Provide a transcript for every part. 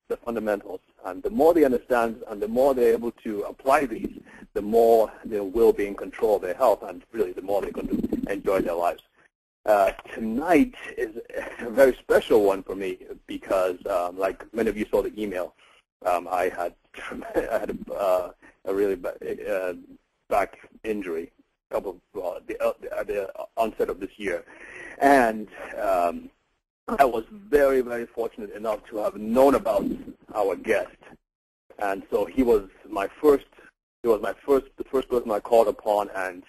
the fundamentals. And the more they understand and the more they're able to apply these, the more they will be in control of their health, and really the more they're going to enjoy their lives. Tonight is a very special one for me because, like many of you saw the email, I had a really back injury at the onset of this year, and I was very, very fortunate enough to have known about our guest, and so he was the first person I called upon, and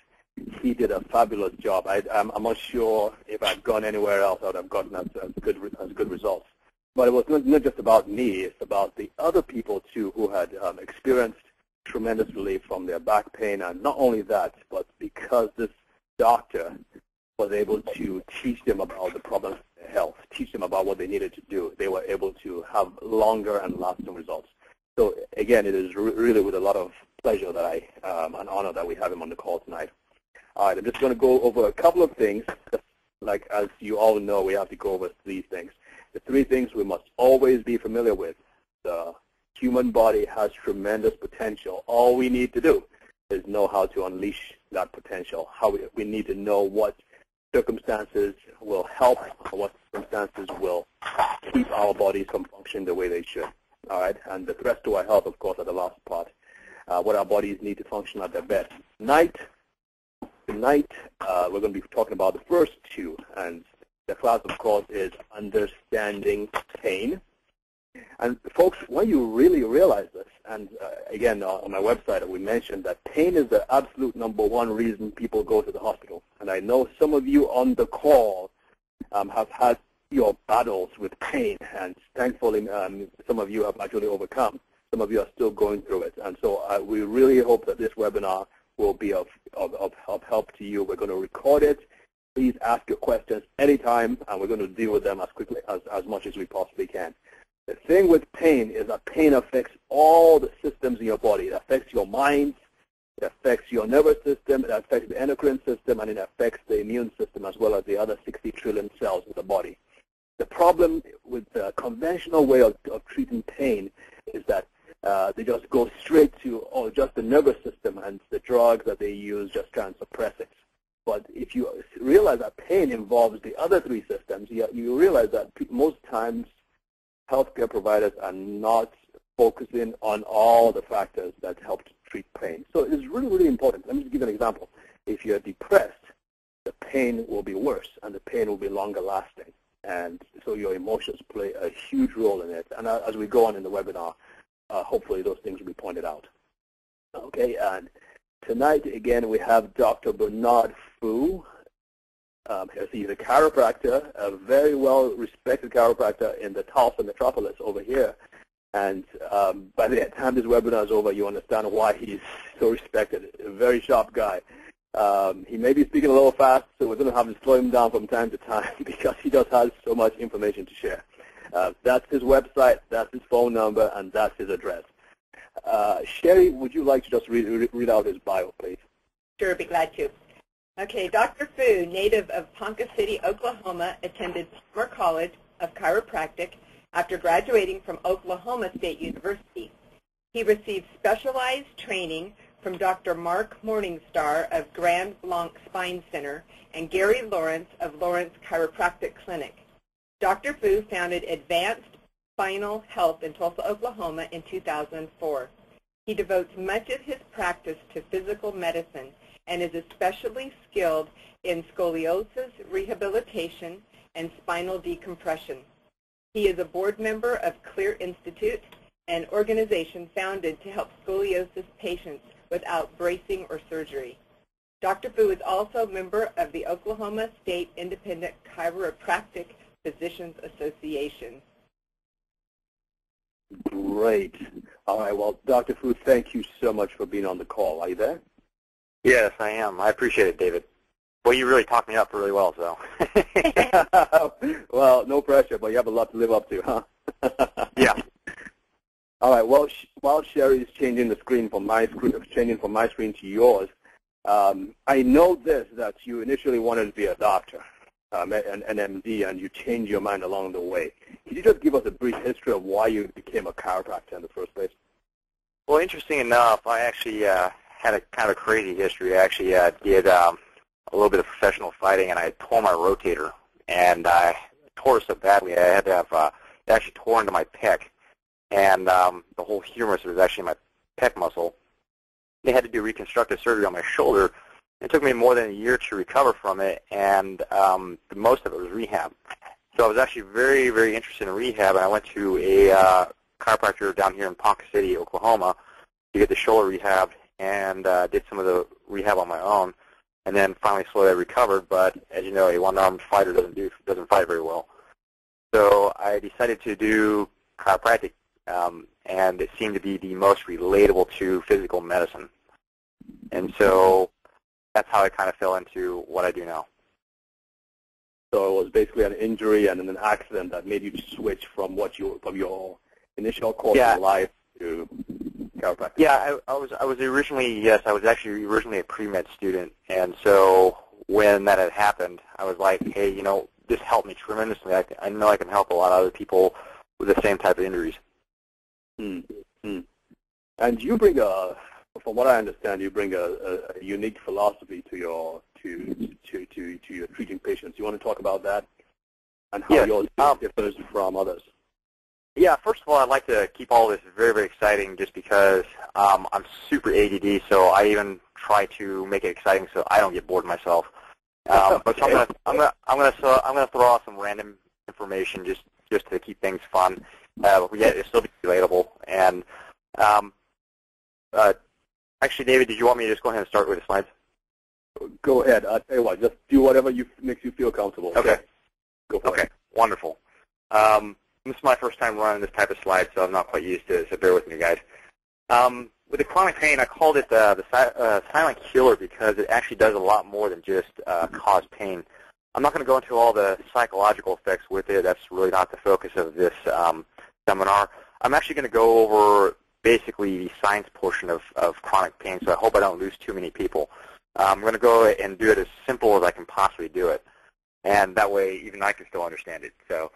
he did a fabulous job. I'm not sure if I'd gone anywhere else I would have gotten as good results. But it was not just about me, it's about the other people too who had experienced tremendous relief from their back pain, and not only that, but because this doctor was able to teach them about the problems of their health, teach them about what they needed to do, they were able to have longer and lasting results. So again, it is really with a lot of pleasure that an honor that we have him on the call tonight. All right, I'm just going to go over a couple of things. Like, as you all know, we have to go over these things. The three things we must always be familiar with. The human body has tremendous potential. All we need to do is know how to unleash that potential. We need to know what circumstances will help, or what circumstances will keep our bodies from functioning the way they should. All right, and the threats to our health, of course, are the last part. What our bodies need to function at their best. Tonight, we're going to be talking about the first two, and the class, of course, is understanding pain. And folks, when you really realize this, and again, on my website, we mentioned that pain is the absolute #1 reason people go to the hospital. And I know some of you on the call have had your battles with pain, and thankfully, some of you have actually overcome. Some of you are still going through it. And so we really hope that this webinar will be of help to you. We're going to record it. Please ask your questions anytime, and we're going to deal with them as quickly as much as we possibly can. The thing with pain is that pain affects all the systems in your body. It affects your mind, it affects your nervous system, it affects the endocrine system, and it affects the immune system as well as the other 60 trillion cells in the body. The problem with the conventional way of treating pain is that they just go straight to just the nervous system, and the drugs that they use just try and suppress it. But if you realize that pain involves the other three systems, you realize that most times healthcare providers are not focusing on all the factors that help to treat pain. So it's really, really important. Let me just give you an example. If you're depressed, the pain will be worse, and the pain will be longer lasting. And so your emotions play a huge role in it. And as we go on in the webinar, hopefully those things will be pointed out. Okay, and tonight, again, we have Dr. Bernard Fu. He's a chiropractor, a very well-respected chiropractor in the Tulsa metropolis over here. And by the time this webinar is over, you understand why he's so respected. A very sharp guy. He may be speaking a little fast, so we're going to have to slow him down from time to time because he just has so much information to share. That's his website, that's his phone number, and that's his address. Sherry, would you like to just read out his bio, please? Sure, I'd be glad to. Okay, Dr. Fu, native of Ponca City, Oklahoma, attended Palmer College of Chiropractic after graduating from Oklahoma State University. He received specialized training from Dr. Mark Morningstar of Grand Blanc Spine Center and Gary Lawrence of Lawrence Chiropractic Clinic. Dr. Fu founded Advanced Spinal Health in Tulsa, Oklahoma in 2004. He devotes much of his practice to physical medicine and is especially skilled in scoliosis rehabilitation and spinal decompression. He is a board member of Clear Institute, an organization founded to help scoliosis patients without bracing or surgery. Dr. Fu is also a member of the Oklahoma State Independent Chiropractic Physicians Association. Great. All right, well, Dr. Fu, thank you so much for being on the call. Are you there? Yes, I am. I appreciate it, David. Well, you really talked me up really well, so. Well, no pressure, but you have a lot to live up to, huh? Yeah. All right. Well, while Sherry is changing the screen from my screen to yours, I know this, that you initially wanted to be a doctor, an MD, and you changed your mind along the way. could you just give us a brief history of why you became a chiropractor in the first place? Well, interesting enough, I actually had a kind of a crazy history. I actually did a little bit of professional fighting, and I tore my rotator, and I tore so badly I had to have it actually tore into my pec, and the whole humerus was actually my pec muscle. They had to do reconstructive surgery on my shoulder. It took me more than a year to recover from it, and most of it was rehab. So I was actually very, very interested in rehab, and I went to a chiropractor down here in Ponca City, Oklahoma, to get the shoulder rehabbed, and did some of the rehab on my own, and then finally slowly recovered. But as you know, a one-armed fighter doesn't fight very well. So I decided to do chiropractic, and it seemed to be the most relatable to physical medicine. And so that's how I kind of fell into what I do now. So it was basically an injury and an accident that made you switch from your initial course of life to chiropractic. Yeah, I was actually originally a pre-med student, and so when that had happened, I was like, hey, this helped me tremendously. I know I can help a lot of other people with the same type of injuries. Mm-hmm. And you bring from what I understand, you bring a unique philosophy to your treating patients. You want to talk about that and how yours differs from others? Yeah, first of all, I'd like to keep all this very, very exciting just because I'm super ADD, so I even try to make it exciting so I don't get bored myself. But so I'm gonna throw out some random information just to keep things fun, but yet it'll still be relatable. And actually, David, did you want me to just go ahead and start with the slides? Go ahead. I'll tell you what. Just do whatever makes you feel comfortable. Okay. Go for it. Okay. Wonderful. This is my first time running this type of slide, so I'm not quite used to it, so bear with me, guys. With the chronic pain, I called it the silent killer because it actually does a lot more than just cause pain. I'm not going to go into all the psychological effects with it. That's really not the focus of this seminar. I'm actually going to go over basically the science portion of chronic pain, so I hope I don't lose too many people. I'm going to go and do it as simple as I can possibly do it, and that way even I can still understand it. So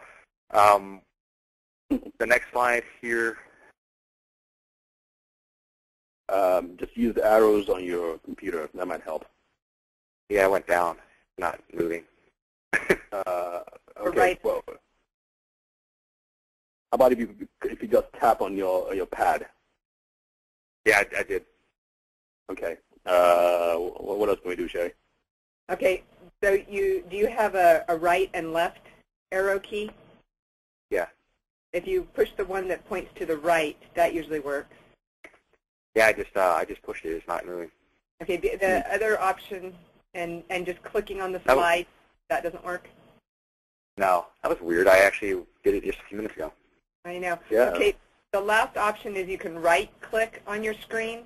the next slide here. Just use the arrows on your computer. That might help. Yeah, I went down, not moving. Okay. Right. Well, how about if you just tap on your pad? Yeah, I did. Okay. What else can we do, Sherry? Okay. So do you have a right and left arrow key? Yeah. If you push the one that points to the right, that usually works. Yeah, I just pushed it. It's not moving. Okay. The other option and just clicking on the slide, that doesn't work? No, that was weird. I actually did it just a few minutes ago. I know. Yeah. Okay. The last option is you can right-click on your screen,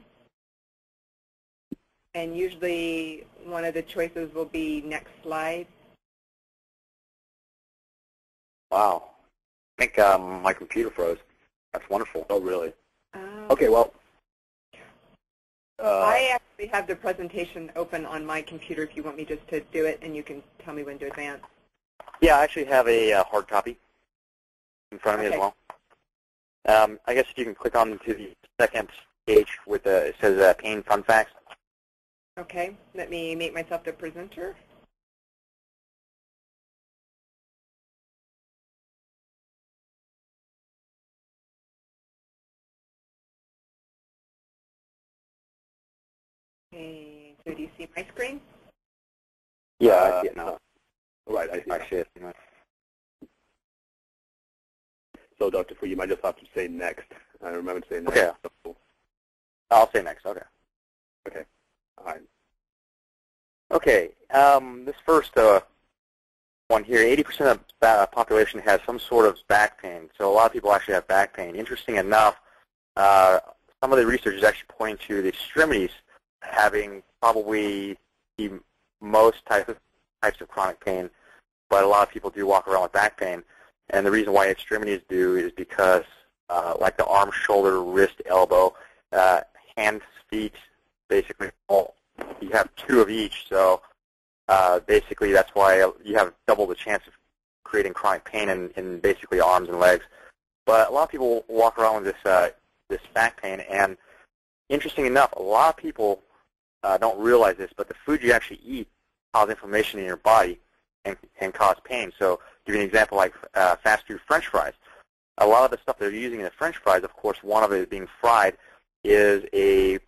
and usually one of the choices will be next slide. Wow. I think my computer froze. That's wonderful. Oh, really? Oh. Okay, well. I actually have the presentation open on my computer if you want me just to do it, and you can tell me when to advance. Yeah, I actually have a hard copy in front of me as well. I guess if you can click on to the second page with it says Pain Fun Facts. Okay, let me make myself the presenter. Okay, so do you see my screen? Yeah, I see it now. Right, I see it. So, Dr. Fu, you might just have to say next. I remember to say next. Okay. I'll say next. Okay. Okay. All right. Okay. This first one here, 80% of the population has some sort of back pain. So a lot of people actually have back pain. Interesting enough, some of the research is actually pointing to the extremities having probably the most types of chronic pain, but a lot of people do walk around with back pain. And the reason why extremities do is because, like the arm, shoulder, wrist, elbow, hands, feet, basically, you have two of each. So basically, that's why you have double the chance of creating chronic pain in basically arms and legs. But a lot of people walk around with this back pain, and interesting enough, a lot of people don't realize this, but the food you actually eat causes inflammation in your body and cause pain. So give you an example like fast food French fries. A lot of the stuff they're using in the French fries, of course, one of it being fried, is a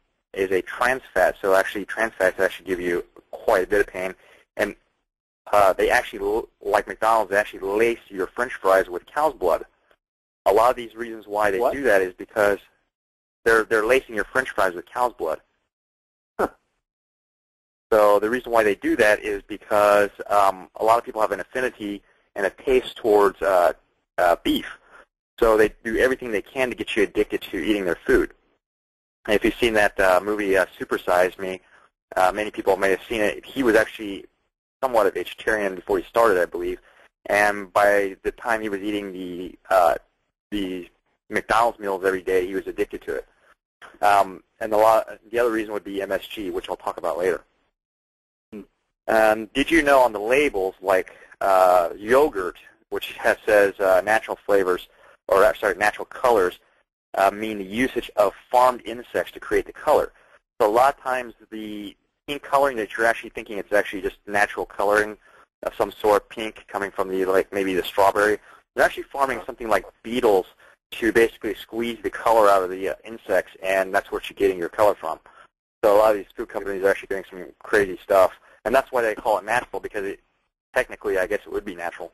trans fat. So actually, trans fats actually give you quite a bit of pain. And they actually, like McDonald's, they actually lace your French fries with cow's blood. A lot of these reasons why they do that is because they're lacing your French fries with cow's blood. Huh. So the reason why they do that is because a lot of people have an affinity and a taste towards beef. So they do everything they can to get you addicted to eating their food. And if you've seen that movie Super Size Me, many people may have seen it. He was actually somewhat a vegetarian before he started, I believe. And by the time he was eating the McDonald's meals every day, he was addicted to it. And the other reason would be MSG, which I'll talk about later. Did you know on the labels, like yogurt, which says natural flavors, or sorry, natural colors, mean the usage of farmed insects to create the color. So a lot of times the pink coloring that you're actually thinking it's actually just natural coloring of some sort, pink coming from maybe the strawberry. They're actually farming something like beetles to basically squeeze the color out of the insects, and that's what you're getting your color from. So a lot of these food companies are actually doing some crazy stuff, and that's why they call it natural, because technically, I guess it would be natural.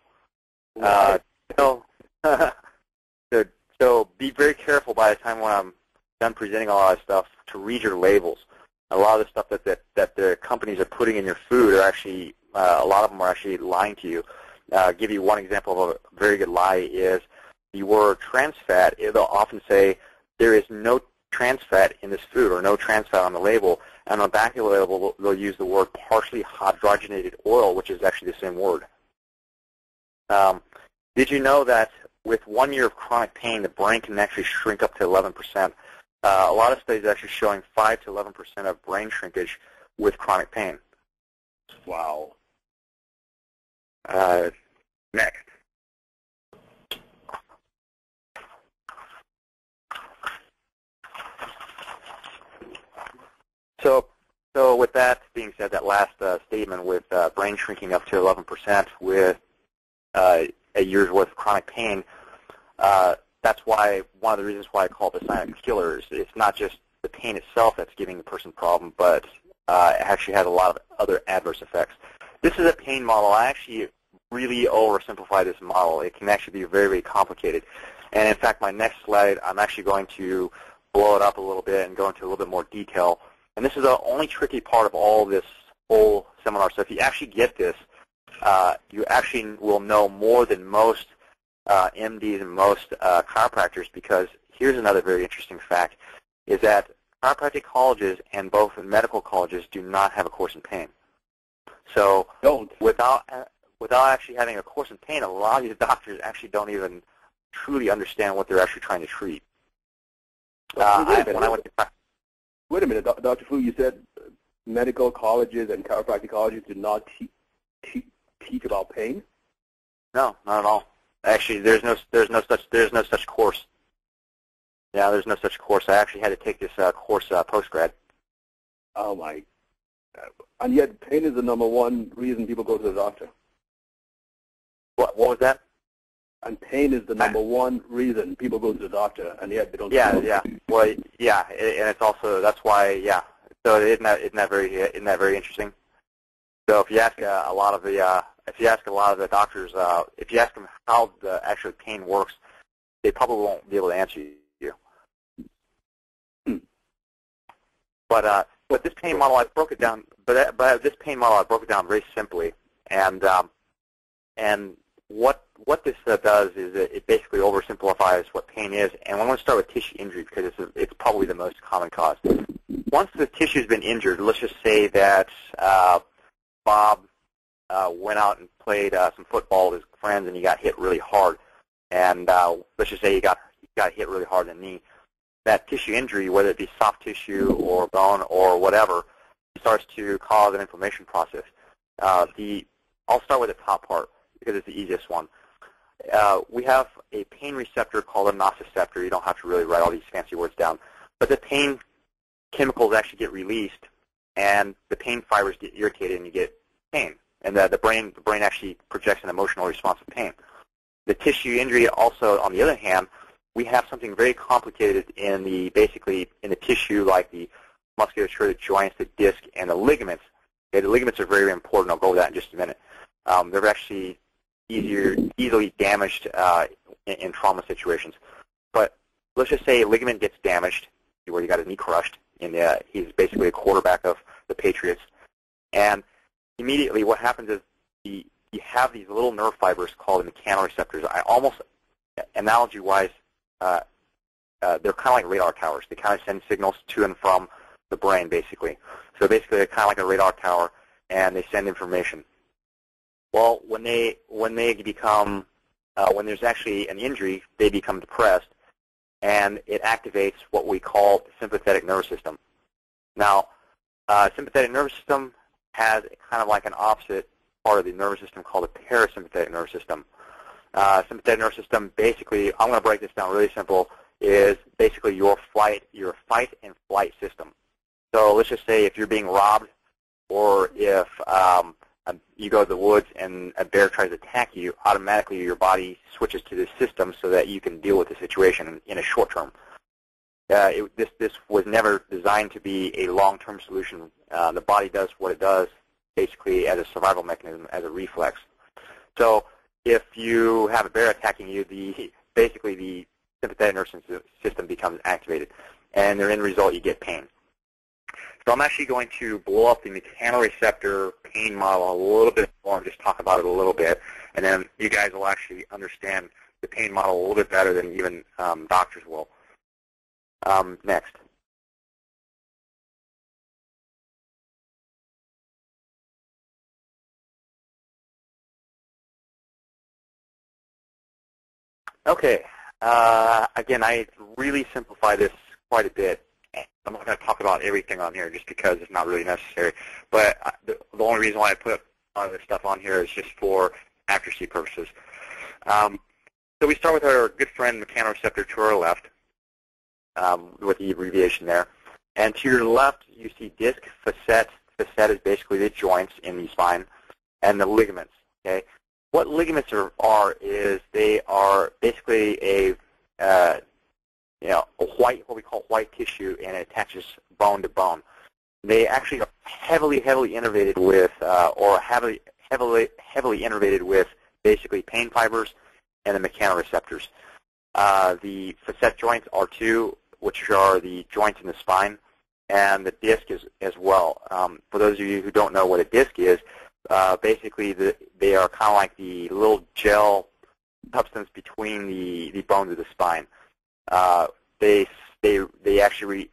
So be very careful by the time when I'm done presenting a lot of stuff to read your labels. A lot of the stuff that the companies are putting in your food are actually, a lot of them are actually lying to you. Give you one example of a very good lie is the word trans fat. They'll often say there is no trans fat in this food or no trans fat on the label. And on the back of the label, they'll use the word partially hydrogenated oil, which is actually the same word. Did you know that with 1 year of chronic pain, the brain can actually shrink up to 11%? A lot of studies are actually showing 5 to 11% of brain shrinkage with chronic pain. Wow. Next. So with that being said, that last statement with brain shrinking up to 11% with a year's worth of chronic pain, that's why one of the reasons why I call it the silent killer is it's not just the pain itself that's giving the person a problem, but it actually has a lot of other adverse effects. This is a pain model. I actually really oversimplify this model. It can actually be very, very complicated. And in fact, my next slide, I'm actually going to blow it up a little bit and go into a little bit more detail. And this is the only tricky part of all this whole seminar. So if you actually get this, you actually will know more than most MDs and most chiropractors, because here's another very interesting fact, is that chiropractic colleges and both medical colleges do not have a course in pain. So without actually having a course in pain, a lot of these doctors actually don't even truly understand what they're actually trying to treat. Wait a minute, Dr. Fu, you said medical colleges and chiropractic colleges do not teach about pain? No, not at all. Actually, there's no such course. Yeah, there's no such course. I actually had to take this course post-grad. Oh my! And yet, pain is the #1 reason people go to the doctor. What was that? And pain is the #1 reason people go to the doctor, and yet they don't. Yeah. Well, yeah, and it's also that's why. Yeah. So isn't that very interesting? So if you ask a lot of the doctors, if you ask them how the actual pain works, they probably won't be able to answer you. But this pain model, I broke it down. But this pain model, I broke it down very simply, and what this does is it basically oversimplifies what pain is. And I'm going to start with tissue injury because it's probably the most common cause. Once the tissue's been injured, let's just say that Bob went out and played some football with his friends and he got hit really hard. And let's just say he got hit really hard in the knee. That tissue injury, whether it be soft tissue or bone or whatever, starts to cause an inflammation process. I'll start with the top part. because it's the easiest one. We have a pain receptor called a nociceptor. You don't have to really write all these fancy words down. But the pain chemicals actually get released, and the pain fibers get irritated, and you get pain. And the brain actually projects an emotional response of pain. The tissue injury also, on the other hand, we have something very complicated basically in the tissue, like the musculature, the joints, the disc, and the ligaments. Okay, the ligaments are very, very important. I'll go over that in just a minute. They're actually easily damaged in trauma situations. But let's just say a ligament gets damaged, where you got his knee crushed, and he's basically a quarterback of the Patriots. And immediately what happens is you have these little nerve fibers called mechanoreceptors. Analogy-wise, they're kind of like radar towers. They kind of send signals to and from the brain, basically. So basically, they're kind of like a radar tower, and they send information. Well, when there's actually an injury, they become depressed, and it activates what we call the sympathetic nervous system. Now, sympathetic nervous system has kind of like an opposite part of the nervous system called the parasympathetic nervous system. Sympathetic nervous system, basically, I'm going to break this down really simple, is basically your fight and flight system. So let's just say if you're being robbed, or if you go to the woods and a bear tries to attack you, automatically your body switches to this system so that you can deal with the situation in a short term. This was never designed to be a long-term solution. The body does what it does basically as a survival mechanism, as a reflex. So if you have a bear attacking you, basically the sympathetic nervous system becomes activated, and the end result, you get pain. So I'm actually going to blow up the mechanoreceptor pain model a little bit more and just talk about it a little bit, and then you guys will actually understand the pain model a little bit better than even doctors will. Next. Okay. Again, I really simplify this quite a bit. I'm not going to talk about everything on here just because it's not really necessary. But the only reason why I put all this stuff on here is just for accuracy purposes. So we start with our good friend mechanoreceptor to our left, with the abbreviation there. And to your left, you see disc, facet. Facet is basically the joints in the spine, and the ligaments. Okay. What ligaments are is they are basically a what we call white tissue, and it attaches bone to bone. They actually are heavily innervated with, heavily innervated with basically pain fibers and the mechanoreceptors. The facet joints are two, which are the joints in the spine, and the disc is as well. For those of you who don't know what a disc is, basically they are kind of like the little gel substance between the bones of the spine. They actually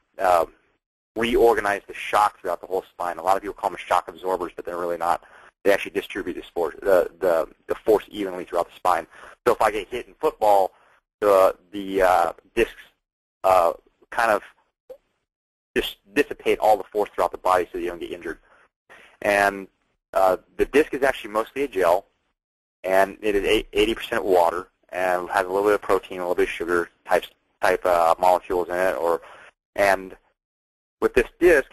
reorganize the shock throughout the whole spine. A lot of people call them shock absorbers, but they're really not. They actually distribute the force evenly throughout the spine. So if I get hit in football, the discs kind of just dissipate all the force throughout the body so you don't get injured. And the disc is actually mostly a gel, and it is 80% water, and has a little bit of protein, a little bit of sugar type molecules in it. And with this disc,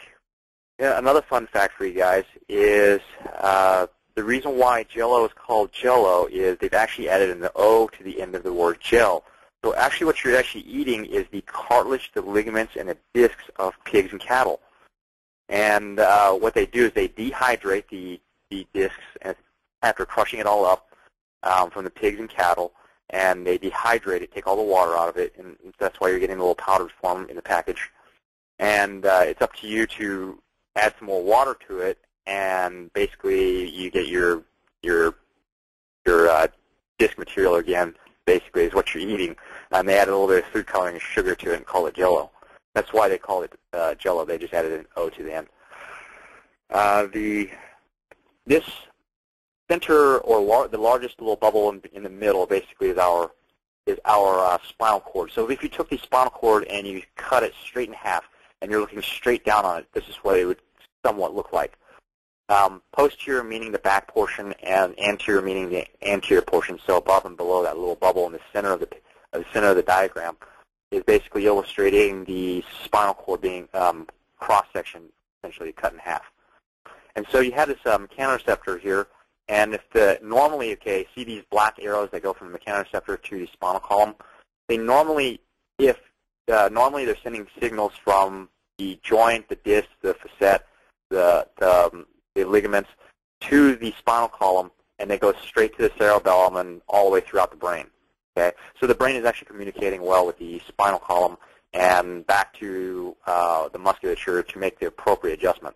another fun fact for you guys is the reason why Jell-O is called Jell-O is they've actually added an O to the end of the word gel. So actually what you're actually eating is the cartilage, the ligaments, and the discs of pigs and cattle. And what they do is they dehydrate the discs after crushing it all up from the pigs and cattle, and they dehydrate it, take all the water out of it, and that's why you're getting a little powdered form in the package. And it's up to you to add some more water to it, and basically you get your disc material again, basically is what you're eating. And they add a little bit of food coloring and sugar to it and call it Jell-O. That's why they call it Jell-O. They just added an O to the end. This center, or the largest little bubble in the middle, basically is our spinal cord. So if you took the spinal cord and you cut it straight in half, and you're looking straight down on it, this is what it would somewhat look like. Posterior meaning the back portion, and anterior meaning the anterior portion. So above and below that little bubble in the center of the diagram is basically illustrating the spinal cord being cross section, essentially cut in half. And so you have this mechanoreceptor here, and if normally, okay, see these black arrows that go from the mechanoreceptor to the spinal column. They normally, normally they're sending signals from the joint, the disc, the facet, the ligaments to the spinal column, and they go straight to the cerebellum and all the way throughout the brain. Okay, so the brain is actually communicating well with the spinal column and back to the musculature to make the appropriate adjustment.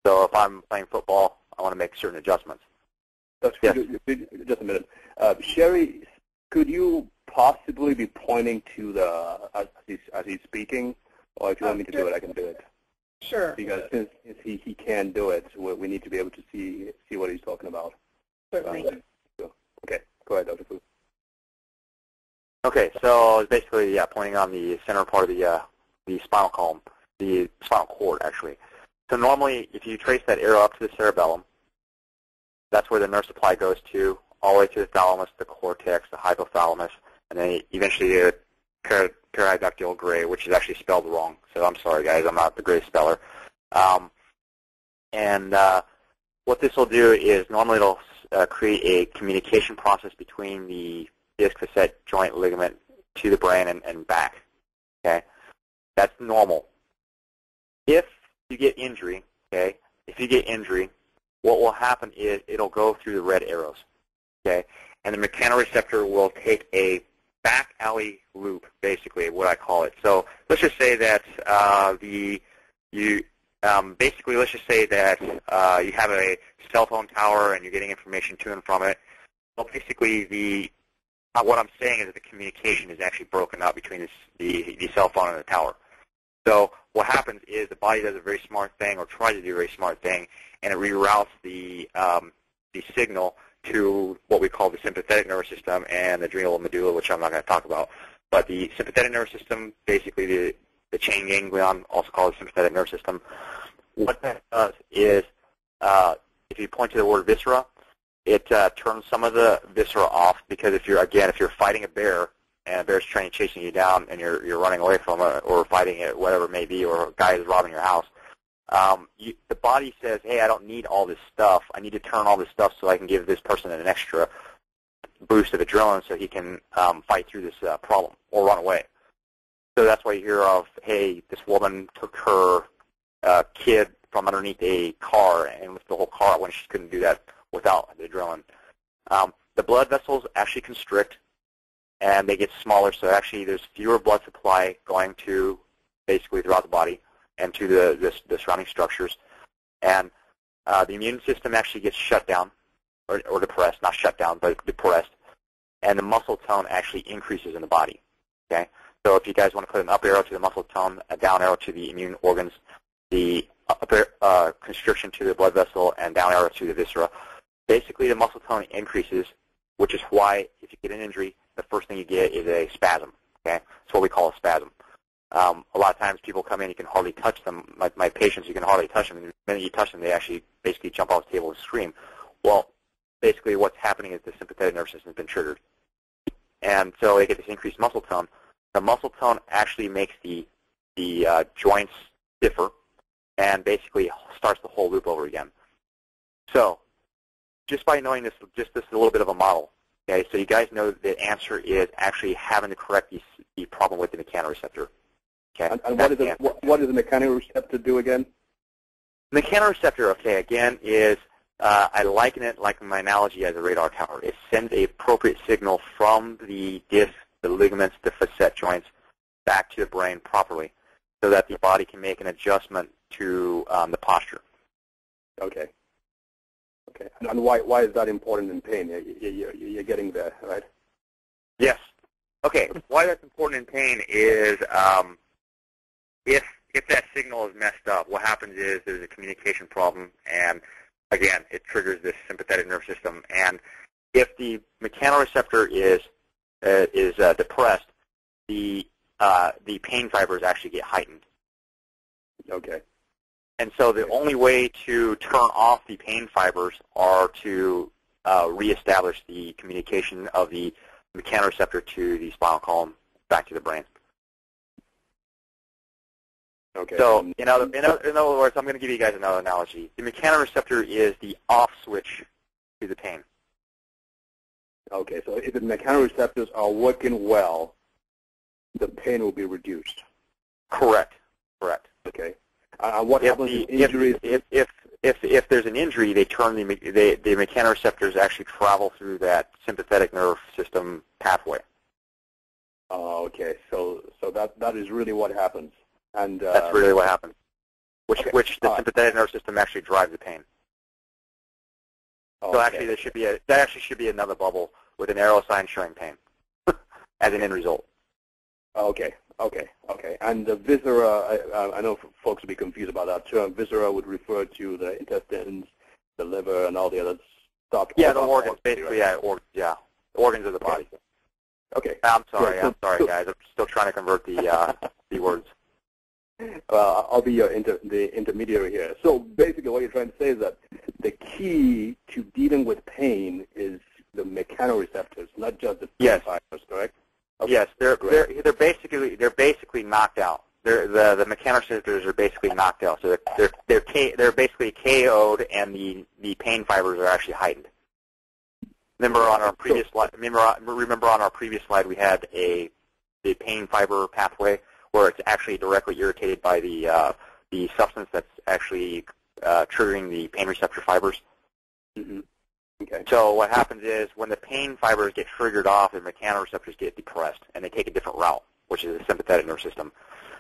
So if I'm playing football, I want to make certain adjustments. Yes. Just a minute. Sherry, could you possibly be pointing to as he's speaking, or if you want me to do it, I can do it. Sure. Because since he can't do it, we need to be able to see what he's talking about. Certainly. Okay, go ahead, Dr. Fu. Okay, so it's basically pointing on the center part of the spinal column, the spinal cord actually. So normally, if you trace that arrow up to the cerebellum, that's where the nerve supply goes to, all the way to the thalamus, the cortex, the hypothalamus, and then eventually the periaqueductal gray, which is actually spelled wrong. So I'm sorry, guys, I'm not the greatest speller. What this will do is normally it'll create a communication process between the disc, facet, joint, ligament to the brain and back. Okay, that's normal. If you get injury, what will happen is it'll go through the red arrows. Okay, and the mechanoreceptor will take a back alley loop, basically, what I call it. So let's just say that you have a cell phone tower and you're getting information to and from it. Well, basically, what I'm saying is that the communication is actually broken up between the cell phone and the tower. So what happens is the body does a very smart thing, or tries to do a very smart thing, and it reroutes the signal to what we call the sympathetic nervous system and the adrenal medulla, which I'm not going to talk about. But the sympathetic nervous system, basically the chain ganglion, also called the sympathetic nervous system, what that does is, if you point to the word viscera, it turns some of the viscera off, because if you're fighting a bear and a bear's chasing you down and you're running away from it or fighting it, whatever it may be, or a guy is robbing your house, the body says, hey, I don't need all this stuff. I need to turn all this stuff so I can give this person an extra boost of adrenaline so he can fight through this problem or run away. So that's why you hear of, hey, this woman took her kid from underneath a car and lifted the whole car when she couldn't do that without the adrenaline. The blood vessels actually constrict and they get smaller, so actually there's fewer blood supply going to basically throughout the body and to the surrounding structures. And the immune system actually gets shut down or depressed, not shut down, but depressed. And the muscle tone actually increases in the body. Okay? So if you guys want to put an up arrow to the muscle tone, a down arrow to the immune organs, the up constriction to the blood vessel, and down arrow to the viscera, basically the muscle tone increases, which is why if you get an injury, the first thing you get is a spasm. Okay? It's what we call a spasm. A lot of times people come in, you can hardly touch them. My patients, you can hardly touch them. And the minute you touch them, they actually basically jump off the table and scream. Well, basically what's happening is the sympathetic nervous system has been triggered. And so they get this increased muscle tone. The muscle tone actually makes the joints stiffer and basically starts the whole loop over again. So just by knowing this is a little bit of a model. Okay, so you guys know the answer is actually having to correct the problem with the mechanoreceptor. Okay. And what does the mechanoreceptor do again? The mechanoreceptor, okay, again, is, I liken it like my analogy as a radar tower. It sends an appropriate signal from the disc, the ligaments, the facet joints, back to the brain properly so that the body can make an adjustment to the posture. Okay. Okay. And why is that important in pain? You're getting there, right? Yes. Okay. Why that's important in pain is if that signal is messed up, what happens is there's a communication problem, and again, it triggers this sympathetic nervous system. And if the mechanoreceptor is depressed, the pain fibers actually get heightened. Okay. And so the only way to turn off the pain fibers are to reestablish the communication of the mechanoreceptor to the spinal column back to the brain. Okay. So in other words, I'm going to give you guys another analogy. The mechanoreceptor is the off switch to the pain. Okay, so if the mechanoreceptors are working well, the pain will be reduced. Correct. Correct. Okay. What happens in injuries? If there's an injury, they turn the mechanoreceptors actually travel through that sympathetic nerve system pathway. Oh, okay. So that is really what happens. And that's really what happens. Which the All right. sympathetic nerve system actually drives the pain. Okay. So actually, that should be another bubble with an arrow sign showing pain as an end result. Okay. And the viscera, I know folks will be confused about that term. Viscera would refer to the intestines, the liver, and all the other stuff. Yeah, the organs, basically, right? The organs of the body. Okay. I'm sorry, guys. I'm still trying to convert the words. I'll be the intermediary here. So basically what you're trying to say is that the key to dealing with pain is the mechanoreceptors, not just the pain fibers, correct? Okay. Yes, they're basically knocked out. The mechanoreceptors are basically knocked out. So they're basically KO'd, and the pain fibers are actually heightened. Remember on our previous slide. Remember on our previous slide we had the pain fiber pathway where it's actually directly irritated by the substance that's actually triggering the pain receptor fibers. Mm-hmm. Okay. So what happens is when the pain fibers get triggered off, the mechanoreceptors get depressed, and they take a different route, which is the sympathetic nerve system.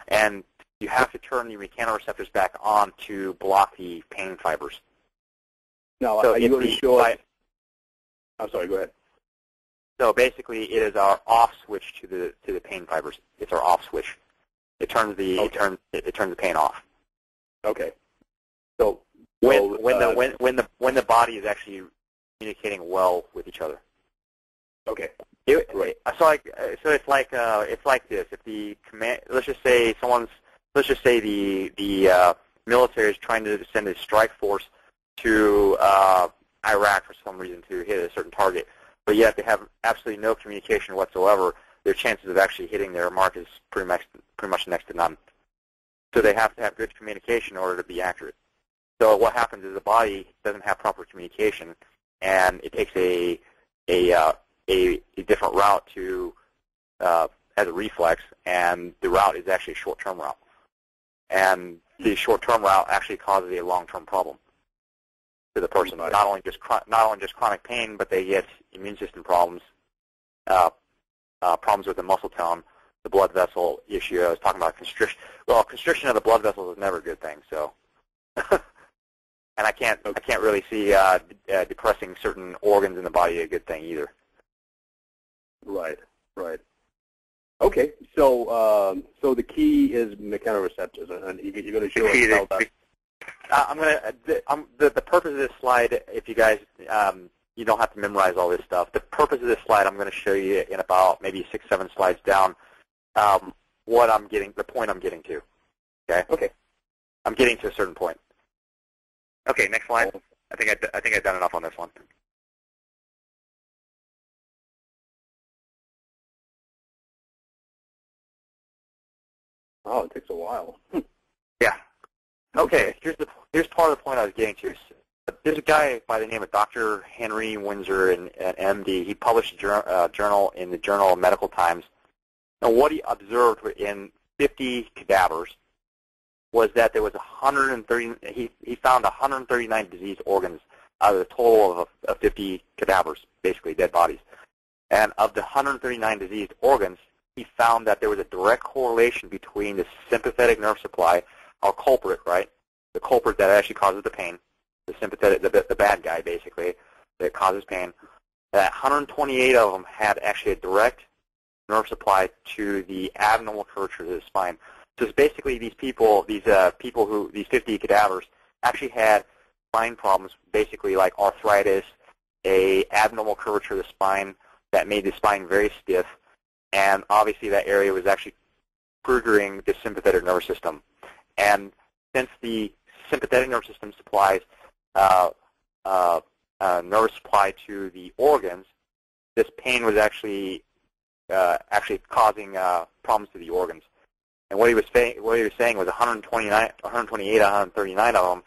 And you have to turn the mechanoreceptors back on to block the pain fibers. Now, so are you going to show us? I'm sorry, go ahead. So basically, it is our off switch to the pain fibers. It's our off switch. It turns the it turns the pain off. Okay. So when the body is actually communicating well with each other. Okay. Right. So it's like this. If the command, let's just say the military is trying to send a strike force to Iraq for some reason to hit a certain target, but yet they have absolutely no communication whatsoever, their chances of actually hitting their mark is pretty much next to none. So they have to have good communication in order to be accurate. So what happens is the body doesn't have proper communication, and it takes a different route to as a reflex, and the route is actually a short-term route. And the short-term route actually causes a long-term problem to the person. Not only just chronic pain, but they get immune system problems, problems with the muscle tone, the blood vessel issue. I was talking about constriction. Well, constriction of the blood vessels is never a good thing. So, and I can't really see depressing certain organs in the body a good thing either. Right. Okay, so the key is mechanoreceptors, and you're going to show us how that. The purpose of this slide, if you guys, you don't have to memorize all this stuff. The purpose of this slide, I'm going to show you in about maybe 6-7 slides down. The point I'm getting to. Okay. I'm getting to a certain point. Okay, next slide. I think I've done enough on this one. Oh, it takes a while. Yeah. Okay. Here's part of the point I was getting to. There's a guy by the name of Dr. Henry Windsor, an MD. He published a journal in the Journal of Medical Times. And what he observed in 50 cadavers was that there was 130. He found 139 diseased organs out of the total of 50 cadavers, basically dead bodies. And of the 139 diseased organs, he found that there was a direct correlation between the sympathetic nerve supply, our culprit, right? The culprit that actually causes the pain, the sympathetic, the bad guy, basically, that causes pain. That 128 of them had actually a direct nerve supply to the abnormal curvature of the spine. So it's basically these 50 cadavers actually had spine problems, basically like arthritis, a abnormal curvature of the spine that made the spine very stiff, and obviously that area was actually triggering the sympathetic nervous system. And since the sympathetic nervous system supplies nerve supply to the organs, this pain was actually causing problems to the organs. And what he was saying was 128 out of 139 of them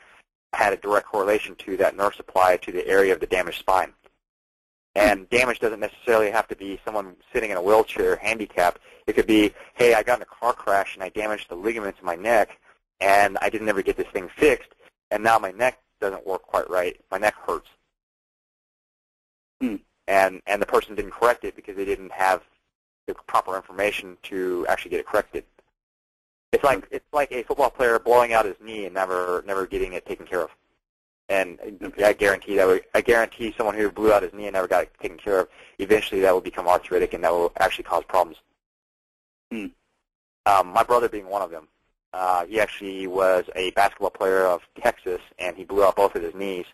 had a direct correlation to that nerve supply to the area of the damaged spine. And damage doesn't necessarily have to be someone sitting in a wheelchair, handicapped. It could be, hey, I got in a car crash and I damaged the ligaments in my neck, and I didn't ever get this thing fixed, and now my neck doesn't work quite right. My neck hurts. And the person didn't correct it because they didn't have the proper information to actually get it corrected. It's like a football player blowing out his knee and never getting it taken care of. And I guarantee someone who blew out his knee and never got it taken care of, eventually that will become arthritic and that will actually cause problems. My brother being one of them. He actually was a basketball player of Texas, and he blew out both of his knees,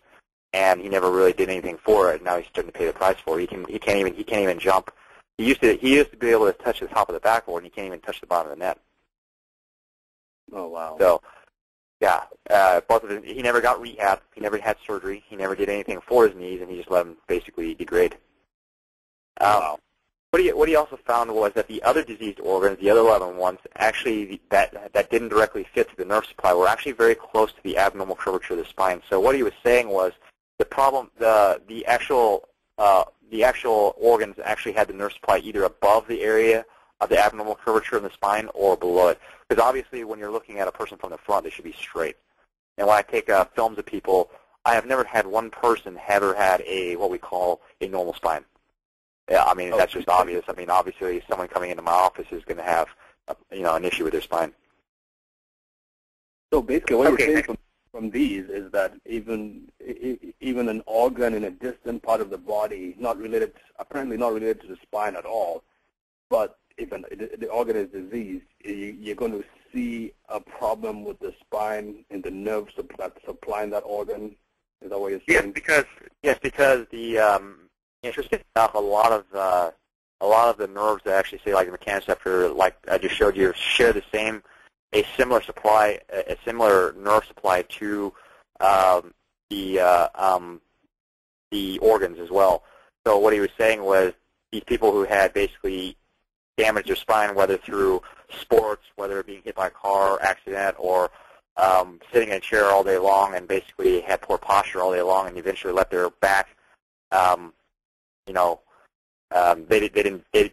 and he never really did anything for it. Now he's starting to pay the price for it. He can't even jump. He used to be able to touch the top of the backboard, and he can't even touch the bottom of the net. Oh wow. So, yeah, both of them. He never got rehab. He never had surgery. He never did anything for his knees, and he just let them basically degrade. Wow. What he also found was that the other diseased organs, the other 11 ones, actually that didn't directly fit to the nerve supply, were actually very close to the abnormal curvature of the spine. So what he was saying was the problem, the actual organs actually had the nerve supply either above the area of the abnormal curvature in the spine or below it. Because obviously when you're looking at a person from the front, they should be straight. And when I take films of people, I have never had one person ever had what we call a normal spine. Yeah, I mean, that's just obvious. I mean, obviously, someone coming into my office is going to have, an issue with their spine. So basically, what you're saying from these is that even an organ in a distant part of the body, apparently not related to the spine at all, but if the organ is diseased, you're going to see a problem with the spine and the nerves supplying that organ. Is that what you're saying? Yes, because the interesting enough, a lot of the nerves that actually say, like the mechanoreceptor, like I just showed you, share a similar nerve supply to the organs as well. So what he was saying was these people who had basically damaged their spine, whether through sports, whether being hit by a car accident, or sitting in a chair all day long and basically had poor posture all day long, and eventually let their back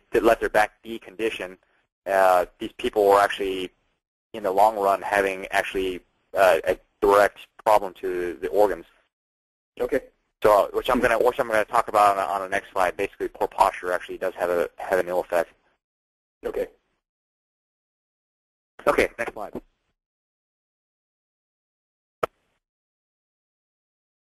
they let their back decondition. These people were actually, in the long run, having actually a direct problem to the organs. Okay. So, which I'm going to talk about on the next slide. Basically, poor posture actually does have an ill effect. Okay. Okay. Next slide.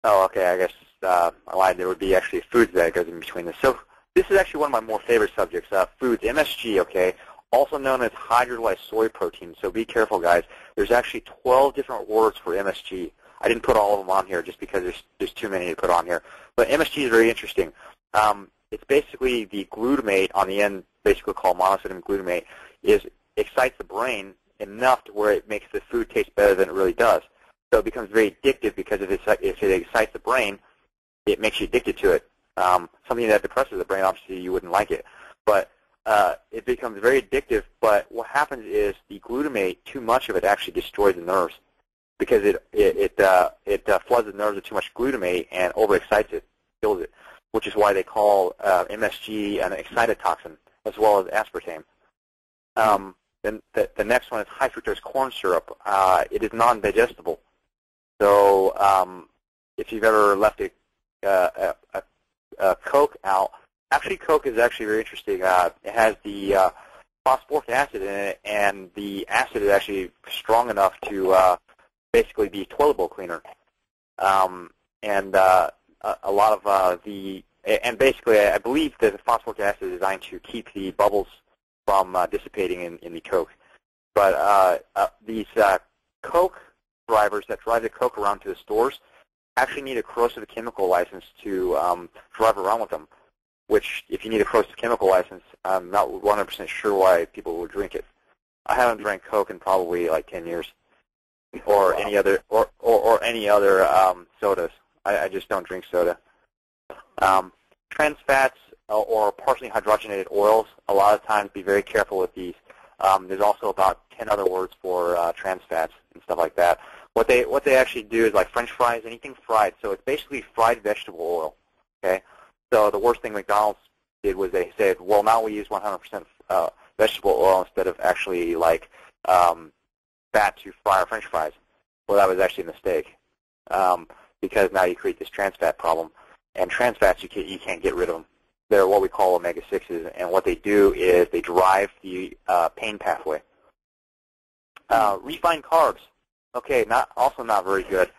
Oh, okay. I guess I lied. There would be actually foods that goes in between this. So this is actually one of my more favorite subjects. Foods, MSG. Okay, also known as hydrolyzed soy protein. So be careful, guys. There's actually 12 different words for MSG. I didn't put all of them on here just because there's too many to put on here. But MSG is very interesting. It's basically the glutamate on the end, basically called monosodium glutamate, excites the brain enough to where it makes the food taste better than it really does. So it becomes very addictive because if it excites the brain, it makes you addicted to it. Something that depresses the brain, obviously you wouldn't like it. But it becomes very addictive, but what happens is the glutamate, too much of it actually destroys the nerves because it floods the nerves with too much glutamate and overexcites it, kills it, which is why they call MSG an excitotoxin as well as aspartame. Then the next one is high fructose corn syrup. It is non-digestible. So if you've ever left a Coke out, actually Coke is actually very interesting. It has the phosphoric acid in it, and the acid is actually strong enough to basically be a toilet bowl cleaner. And a lot of and basically I believe that the phosphoric acid is designed to keep the bubbles from dissipating in the Coke. But these Coke drivers that drive the Coke around to the stores actually need a corrosive chemical license to drive around with them, which if you need a corrosive chemical license, I'm not 100% sure why people would drink it. I haven't drank Coke in probably like 10 years. or any other or any other sodas. I just don't drink soda. Trans fats or partially hydrogenated oils. A lot of times, be very careful with these. There's also about 10 other words for trans fats and stuff like that. What they actually do is like French fries, anything fried. So it's basically fried vegetable oil. Okay. So the worst thing McDonald's did was they said, well, now we use 100% vegetable oil instead of actually like fat to fry our French fries. Well, that was actually a mistake because now you create this trans fat problem. And trans fats, you can't get rid of them. They're what we call omega-6s, and what they do is they drive the pain pathway. Refined carbs, okay, also not very good.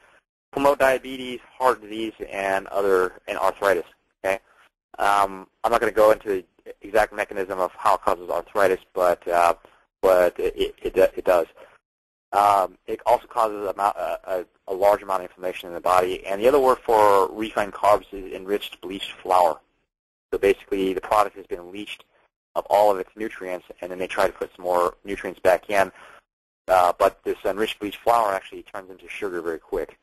Promote diabetes, heart disease, and arthritis. Okay, I'm not going to go into the exact mechanism of how it causes arthritis, but it does. It also causes a large amount of inflammation in the body. And the other word for refined carbs is enriched bleached flour. So basically, the product has been leached of all of its nutrients, and then they try to put some more nutrients back in. But this enriched bleached flour actually turns into sugar very quick.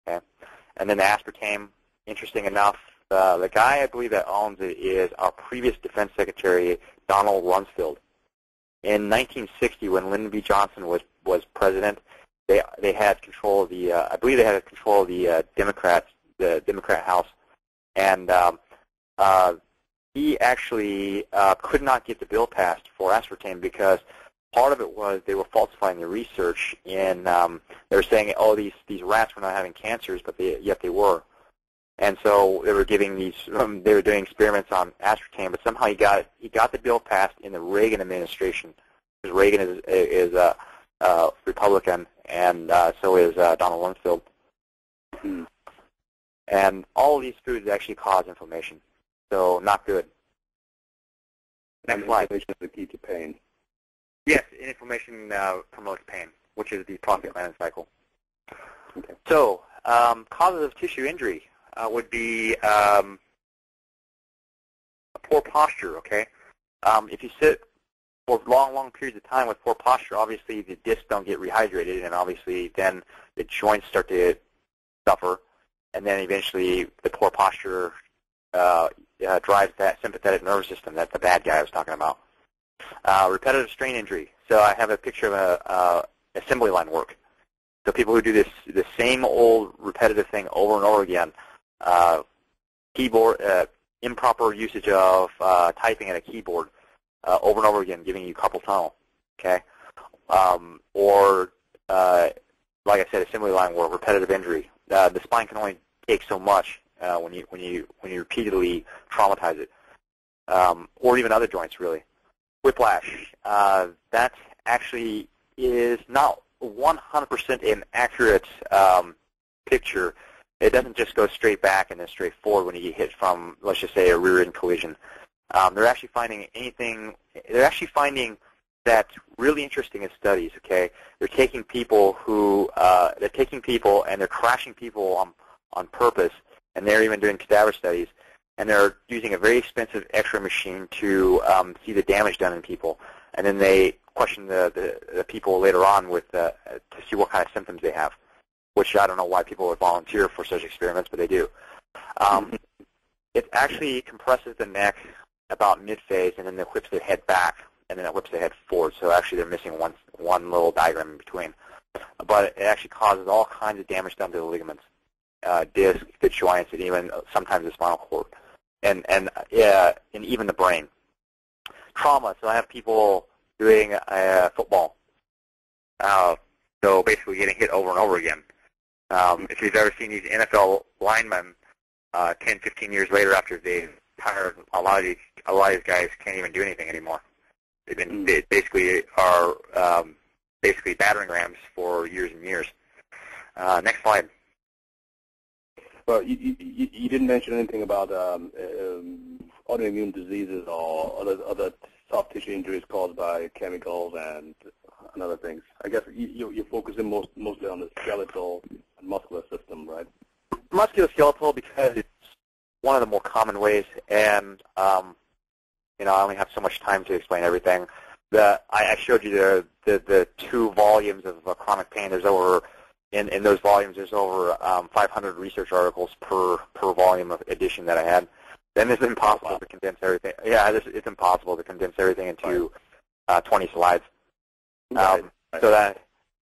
Okay, and then the aspartame. Interesting enough, the guy I believe that owns it is our previous Defense Secretary Donald Rumsfeld. In 1960, when Lyndon B. Johnson was president, they had control of the I believe they had control of the Democrat House, and he actually could not get the bill passed for aspartame because part of it was they were falsifying the research. In they were saying, oh, these rats were not having cancers, but yet they were. And so they were giving these. They were doing experiments on aspartame, but somehow he got the bill passed in the Reagan administration, because Reagan is a Republican, and so is Donald Rumsfeld. Mm-hmm. And all of these foods actually cause inflammation, so not good. Next slide. Inflammation is the key to pain. Yes, inflammation promotes pain, which is the prostaglandin cycle. Okay. So causes of tissue injury would be poor posture, okay? If you sit for long periods of time with poor posture, obviously the discs don't get rehydrated, and obviously then the joints start to suffer, and then eventually the poor posture drives that sympathetic nervous system, that's the bad guy I was talking about. Repetitive strain injury. So I have a picture of assembly line work. So people who do the same old repetitive thing over and over again, keyboard, improper usage of typing at a keyboard over and over again, giving you carpal tunnel, okay? Or like I said, assembly line work, repetitive injury. The spine can only take so much when you repeatedly traumatize it, or even other joints, really. Whiplash. That actually is not 100% an accurate picture. It doesn't just go straight back and then straight forward when you get hit from, let's just say, a rear-end collision. They're actually finding that really interesting in studies. Okay, they're taking people and they're crashing people on purpose, and they're even doing cadaver studies, and they're using a very expensive X-ray machine to see the damage done in people, and then they question the people later on with to see what kind of symptoms they have, which I don't know why people would volunteer for such experiments, but they do. It actually compresses the neck about mid-phase, and then it whips the head back, and then it whips the head forward. So actually they're missing one little diagram in between. But it actually causes all kinds of damage done to the ligaments, discs, the joints, and even sometimes the spinal cord, and even the brain. Trauma. So I have people doing football. So basically getting hit over and over again. If you've ever seen these NFL linemen 10, 15 years later after they've retired, a lot of these guys can't even do anything anymore. They basically are basically battering rams for years and years. Next slide. Well, you didn't mention anything about autoimmune diseases or other soft tissue injuries caused by chemicals and other things. I guess you're focusing mostly on the skeletal and muscular system, right? Musculoskeletal, because it's one of the more common ways, and I only have so much time to explain everything. I showed you the 2 volumes of chronic pain. There's over in those volumes there's over 500 research articles per volume of edition that I had. Then it's impossible to condense everything. Yeah, it's impossible to condense everything into 20 slides. So that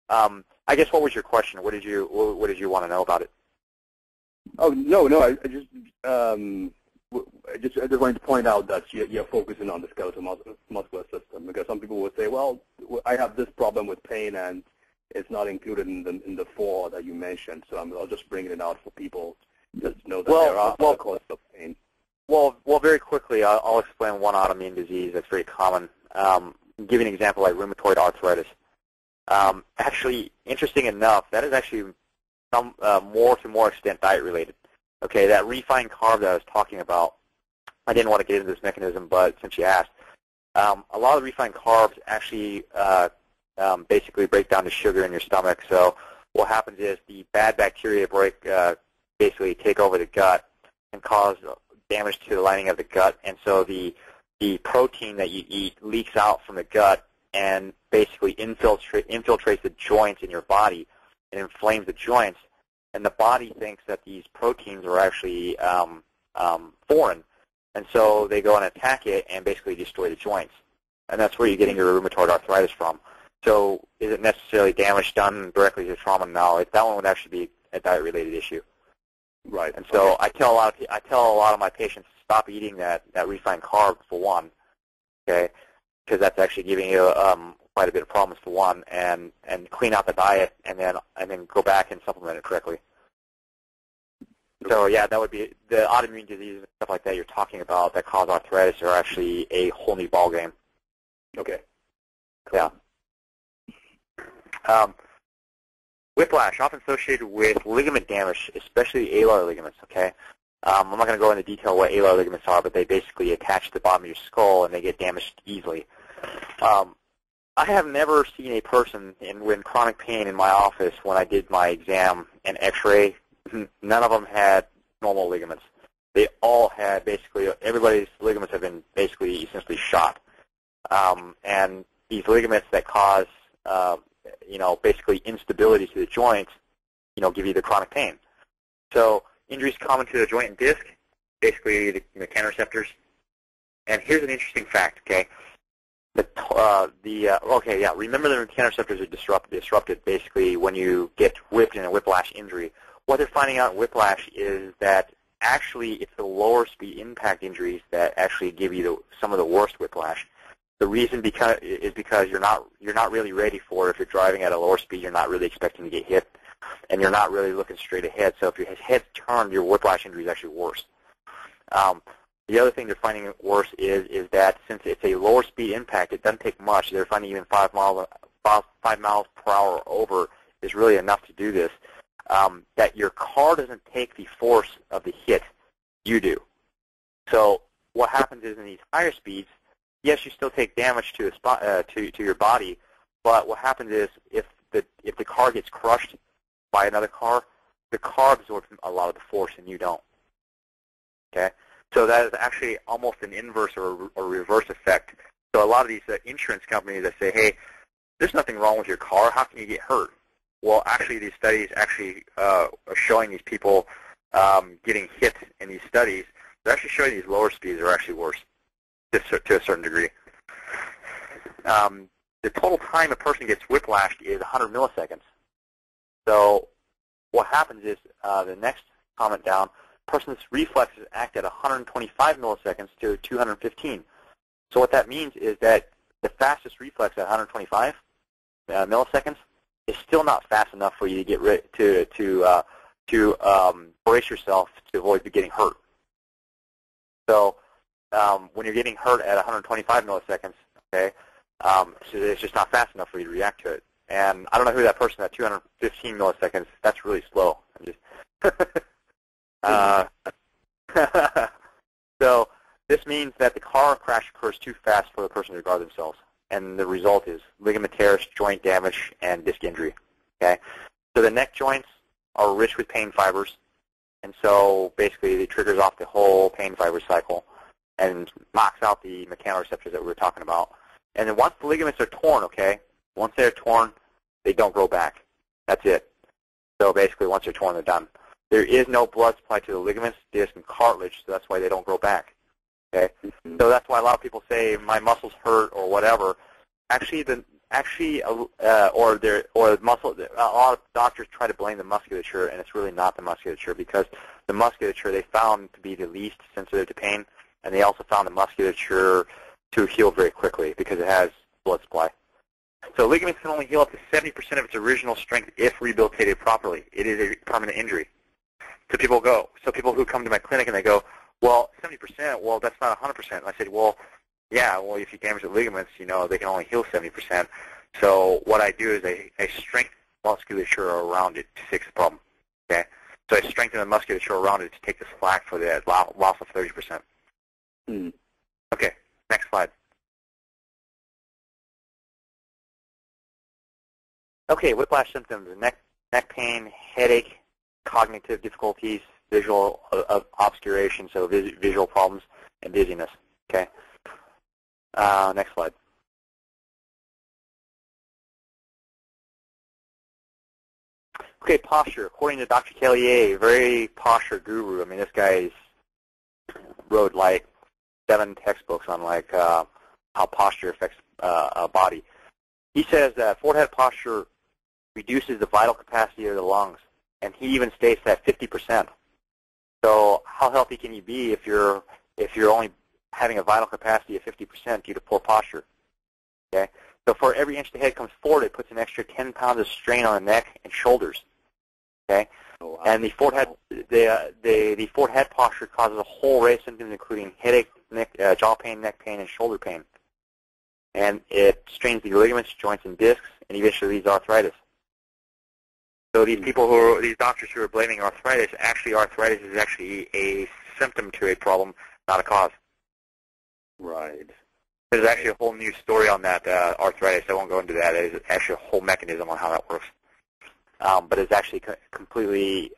I guess what was your question? What did you want to know about it? Oh no, I just wanted to point out that you're focusing on the skeletal muscular system, because some people would say, well, I have this problem with pain and it's not included in the 4 that you mentioned, so I'll just bring it out for people just to know that there are other causes of pain. Well, very quickly, I'll explain one autoimmune disease that's very common. Give you an example like rheumatoid arthritis. Actually, interesting enough, that is actually some more extent diet related. Okay, that refined carb that I was talking about, I didn't want to get into this mechanism, but since you asked, a lot of refined carbs actually basically break down to sugar in your stomach. So what happens is the bad bacteria basically take over the gut and cause damage to the lining of the gut, and so the protein that you eat leaks out from the gut and basically infiltrates the joints in your body and inflames the joints. And the body thinks that these proteins are actually foreign, and so they go and attack it and basically destroy the joints. And that's where you're getting your rheumatoid arthritis from. So is it necessarily damage done directly to trauma? No, that one would actually be a diet-related issue. Right. And so I tell a lot of my patients to stop eating that refined carb for one, okay, because that's actually giving you quite a bit of problems for one, and clean out the diet and then go back and supplement it correctly. So yeah, that would be the autoimmune diseases and stuff like that you're talking about that cause arthritis are actually a whole new ballgame. Okay. Cool. Yeah. Whiplash, often associated with ligament damage, especially alar ligaments, okay? I'm not going to go into detail what alar ligaments are, but they basically attach to the bottom of your skull and they get damaged easily. I have never seen a person with chronic pain in my office when I did my exam and x-ray. None of them had normal ligaments. They all had basically, everybody's ligaments have been basically essentially shot. And these ligaments that cause basically instability to the joints, give you the chronic pain. So injuries common to the joint and disc, basically the mechanoreceptors. And here's an interesting fact, okay? Remember the mechanoreceptors are disrupted basically when you get whipped in a whiplash injury. What they're finding out in whiplash is that actually it's the lower speed impact injuries that actually give you some of the worst whiplash. The reason is because you're not really ready for it. If you're driving at a lower speed, you're not really expecting to get hit, and you're not really looking straight ahead. So if your head's turned, your whiplash injury is actually worse. The other thing they're finding worse is that since it's a lower speed impact, it doesn't take much. They're finding even 5 miles per hour over is really enough to do this. That your car doesn't take the force of the hit, you do. So what happens is in these higher speeds, yes, you still take damage to your body, but what happens is if the car gets crushed by another car, the car absorbs a lot of the force and you don't. Okay, so that is actually almost an inverse or a reverse effect. So a lot of these insurance companies that say, hey, there's nothing wrong with your car, how can you get hurt? Well, actually, these studies actually are showing these people getting hit in these studies. They're actually showing these lower speeds are actually worse to a certain degree. The total time a person gets whiplashed is 100 milliseconds. So what happens is the next comment down, person's reflexes act at 125 milliseconds to 215. So what that means is that the fastest reflex at 125 milliseconds is still not fast enough for you to get to brace yourself to avoid getting hurt. So when you're getting hurt at 125 milliseconds, okay, so it's just not fast enough for you to react to it. And I don't know who that person at 215 milliseconds. That's really slow. So this means that the car crash occurs too fast for the person to guard themselves, and the result is ligament tears, joint damage, and disc injury. Okay, so the neck joints are rich with pain fibers, and so basically it triggers off the whole pain fiber cycle and knocks out the mechanoreceptors that we were talking about. And then once the ligaments are torn, okay, once they're torn, they don't grow back. That's it. So basically, once they're torn, they're done. There is no blood supply to the ligaments, disc, and cartilage, so that's why they don't grow back. Okay, so that's why a lot of people say my muscles hurt or whatever. Actually, a lot of doctors try to blame the musculature, and it's really not the musculature, because the musculature they found to be the least sensitive to pain, and they also found the musculature to heal very quickly because it has blood supply. So ligaments can only heal up to 70% of its original strength if rehabilitated properly. It is a permanent injury. So people who come to my clinic and they go, well, 70%, well, that's not 100%. And I said, well, yeah, well, if you damage the ligaments, you know, they can only heal 70%. So what I do is I strengthen musculature around it to fix the problem. Okay? So I strengthen the musculature around it to take the slack for the loss of 30%. Okay, next slide. Okay, whiplash symptoms: neck pain, headache, cognitive difficulties, visual obscuration, so visual problems, and dizziness. Okay. Next slide. Okay, posture. According to Dr. Kellier, very posture guru. I mean, this guy wrote like 7 textbooks on like how posture affects a body. He says that forehead posture reduces the vital capacity of the lungs, and he even states that 50%. So how healthy can you be if you're only having a vital capacity of 50% due to poor posture? Okay. So for every inch the head comes forward, it puts an extra 10 pounds of strain on the neck and shoulders. Okay. Oh, wow. And the forehead the forehead posture causes a whole array of symptoms, including headache, jaw pain, neck pain, and shoulder pain. And it strains the ligaments, joints, and discs, and eventually leads to arthritis. So these these doctors who are blaming arthritis is actually a symptom to a problem, not a cause. Right. There's actually a whole new story on that arthritis. I won't go into that. There's actually a whole mechanism on how that works. But it's actually completely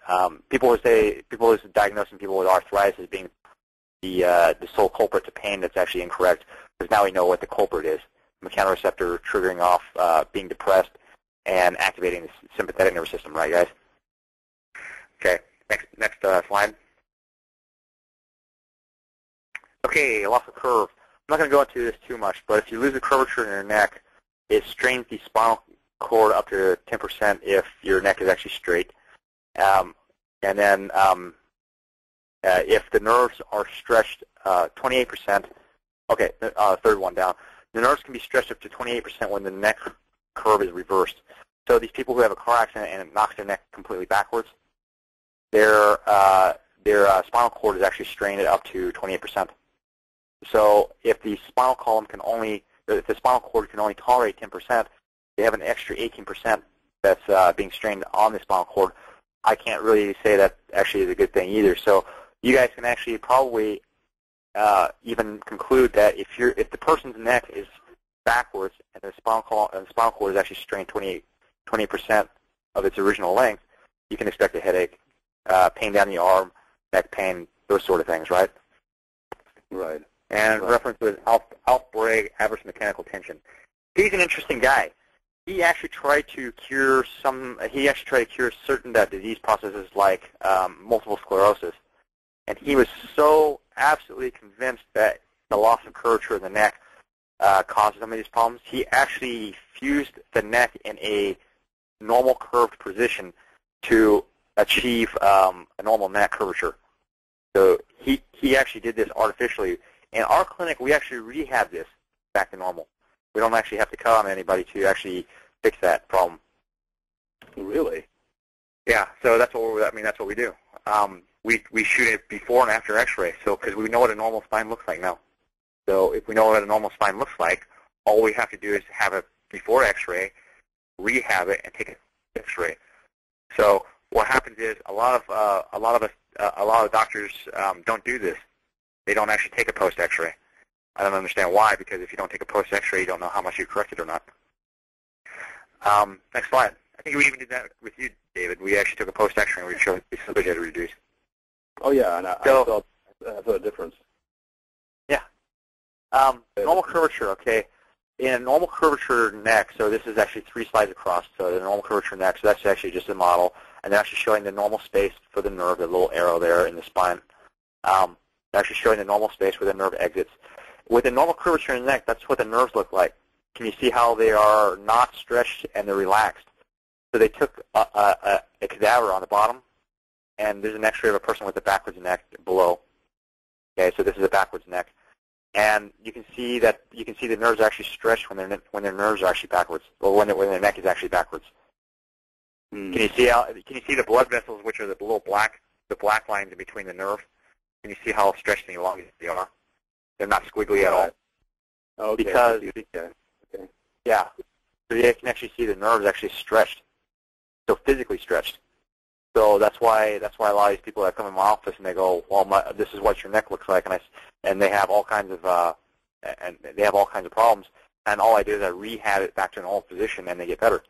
people who diagnosing people with arthritis as being the sole culprit to pain. That's actually incorrect, because now we know what the culprit is: mechanoreceptor triggering off being depressed and activating the sympathetic nervous system. Right, guys? Okay. Next slide. Okay, loss of curve. I'm not going to go into this too much, but if you lose the curvature in your neck, it strains the spinal cord up to 10% if your neck is actually straight. And then if the nerves are stretched 28%, okay, third one down, the nerves can be stretched up to 28% when the neck curve is reversed. So these people who have a car accident and it knocks their neck completely backwards, their spinal cord is actually strained up to 28%. So if the spinal cord can only tolerate 10%, they have an extra 18% that's being strained on the spinal cord. I can't really say that actually is a good thing either. So you guys can actually probably even conclude that if the person's neck is backwards and the spinal cord is actually strained 20% of its original length, you can expect a headache, pain down the arm, neck pain, those sort of things, right? Right. And reference with Alf Bragg, average mechanical tension. He's an interesting guy. He actually tried to cure certain disease processes like multiple sclerosis, and he was so absolutely convinced that the loss of curvature of the neck causes some of these problems. He actually fused the neck in a normal curved position to achieve a normal neck curvature. So he actually did this artificially. In our clinic, we actually rehab this back to normal. We don't actually have to cut on anybody to actually fix that problem. Really? Yeah. So that's what we do. We shoot it before and after X-ray. So because we know what a normal spine looks like now. So if we know what a normal spine looks like, all we have to do is have it before X-ray, rehab it, and take an X-ray. So what happens is a lot of doctors don't do this. They don't actually take a post X-ray. I don't understand why, because if you don't take a post X-ray, you don't know how much you corrected or not. Next slide. I think we even did that with you, David. We actually took a post X-ray and we showed the slippage had reduced. Oh yeah, and I saw a difference. Yeah. Normal curvature. Okay. in a normal curvature neck, so this is actually 3 slides across, so the normal curvature neck, so that's actually just a model, and they're actually showing the normal space for the nerve, the little arrow there in the spine. They're actually showing the normal space where the nerve exits. With a normal curvature in the neck, that's what the nerves look like. Can you see how they are not stretched and they're relaxed? So they took a cadaver on the bottom, and there's an X-ray of a person with a backwards neck below. Okay, so this is a backwards neck. And you can see the nerves actually stretch when their nerves are actually backwards, or when their neck is actually backwards. Can you see the blood vessels, which are the little black lines in between the nerve? Can you see how stretched and elongated they are? They're not squiggly at all. Okay. Because okay. yeah, so you can actually see the nerves actually stretched, so physically stretched. So that's why a lot of these people that come in my office and they go, well, this is what your neck looks like, and they have all kinds of problems, and all I do is I rehab it back to an old position, and they get better.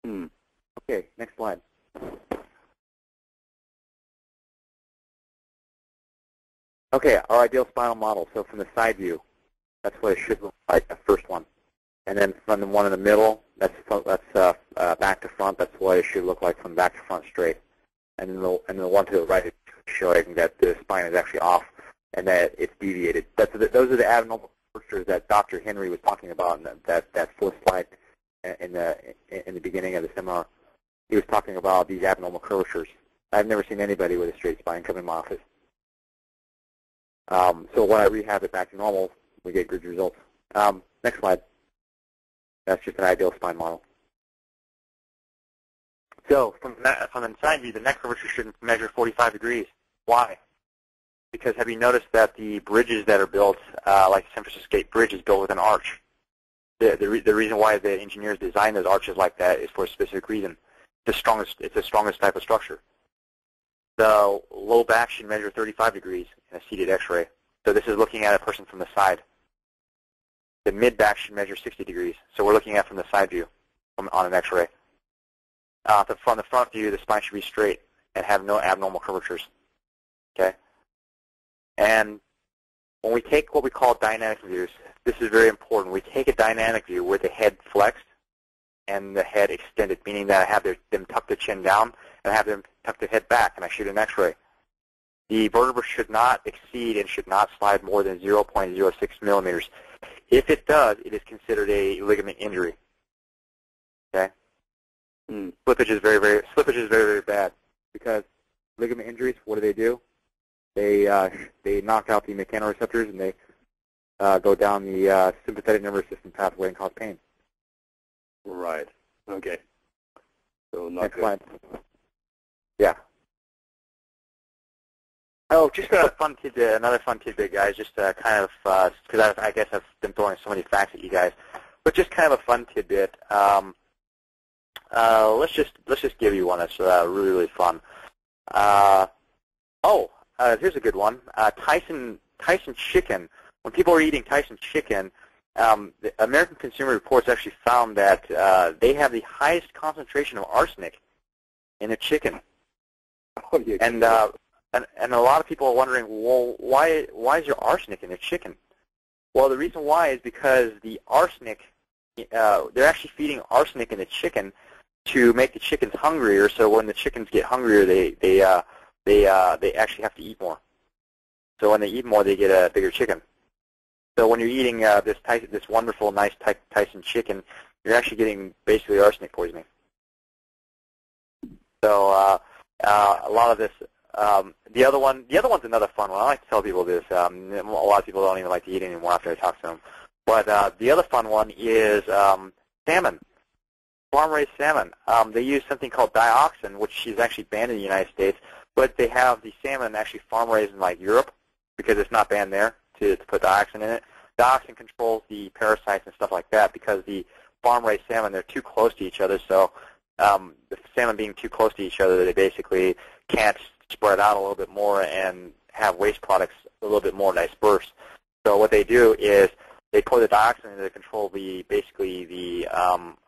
Okay, next slide. Okay, our ideal spinal model. So from the side view, that's what it should look like, the first one. And then from the one in the middle, that's back to front. That's what it should look like from back to front straight. And then the one to the right is showing that the spine is actually off and that it's deviated. Those are the abnormal curvatures that Dr. Henry was talking about in that fourth slide in the beginning of the seminar. He was talking about these abnormal curvatures. I've never seen anybody with a straight spine come in my office. So when I rehab it back to normal, we get good results. Next slide. That's just an ideal spine model. So from the side view, the neck curvature should measure 45 degrees. Why? Because have you noticed that the bridges that are built, like the San Francisco Gate Bridge, is built with an arch? The reason why the engineers designed those arches like that is for a specific reason. It's the strongest type of structure. The low back should measure 35 degrees in a seated X-ray. So this is looking at a person from the side. The mid back should measure 60 degrees. So we're looking at from the side view on an X-ray. From the front view, the spine should be straight and have no abnormal curvatures. Okay. And when we take what we call dynamic views, this is very important. We take a dynamic view with the head flexed and the head extended, meaning that I have them tuck the chin down and I have them tuck their head back, and I shoot an X-ray. The vertebra should not exceed and should not slide more than 0.06 millimeters. If it does, it is considered a ligament injury. Okay. Slippage is very, very bad because ligament injuries. What do? They knock out the mechanoreceptors and they go down the sympathetic nervous system pathway and cause pain. Right. Okay. So not Next good. slide. Yeah. Oh, just a fun tidbit, another fun tidbit, guys. Just kind of because I guess I've been throwing so many facts at you guys, but just kind of a fun tidbit. Let's just give you one that's really fun. Here's a good one. Tyson chicken. When people are eating Tyson chicken, the American Consumer Reports actually found that they have the highest concentration of arsenic in their chicken. Oh, yeah. And a lot of people are wondering, well, why is there arsenic in their chicken? Well, the reason why is because the arsenic, they're actually feeding arsenic in the chicken to make the chickens hungrier. So when the chickens get hungrier, they actually have to eat more. So when they eat more, they get a bigger chicken. So when you're eating this wonderful, nice Tyson chicken, you're actually getting basically arsenic poisoning. So a lot of this. The other one's another fun one. I like to tell people this. A lot of people don't even like to eat anymore after I talk to them. But the other fun one is salmon, farm-raised salmon. They use something called dioxin, which is actually banned in the United States, but they have the salmon actually farm-raised in like Europe because it's not banned there to put dioxin in it. Dioxin controls the parasites and stuff like that because the farm-raised salmon, they're too close to each other. So the salmon being too close to each other, they basically can't spread out a little bit more and have waste products a little bit more dispersed. So what they do is they pour the dioxin in to control the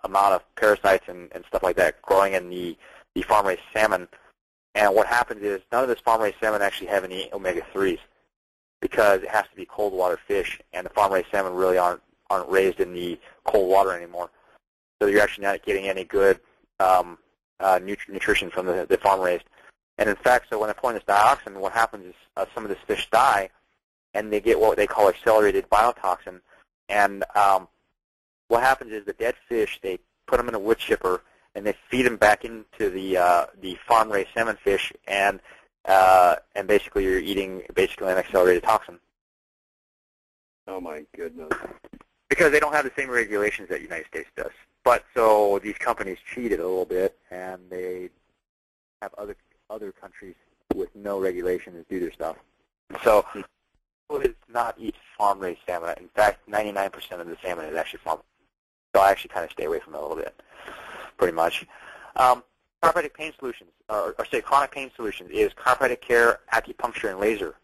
amount of parasites and stuff like that growing in the farm-raised salmon. And what happens is none of this farm-raised salmon actually have any omega-3s. because it has to be cold water fish, and the farm-raised salmon really aren't raised in the cold water anymore. So you're actually not getting any good nutrition from the farm-raised. And in fact, so when they're pouring this dioxin, what happens is some of this fish die, and they get what they call accelerated biotoxin. And what happens is the dead fish, they put them in a wood chipper, and they feed them back into the farm-raised salmon fish, and basically you're eating basically an accelerated toxin. Oh my goodness. Because they don't have the same regulations that the United States does. But so these companies cheated a little bit, and they have other countries with no regulations do their stuff. So people does not eat farm-raised salmon. In fact, 99% of the salmon is actually farm. So I actually kind of stay away from it a little bit, pretty much. Chiropractic pain solutions, or say chronic pain solutions, is chiropractic care, acupuncture, and laser.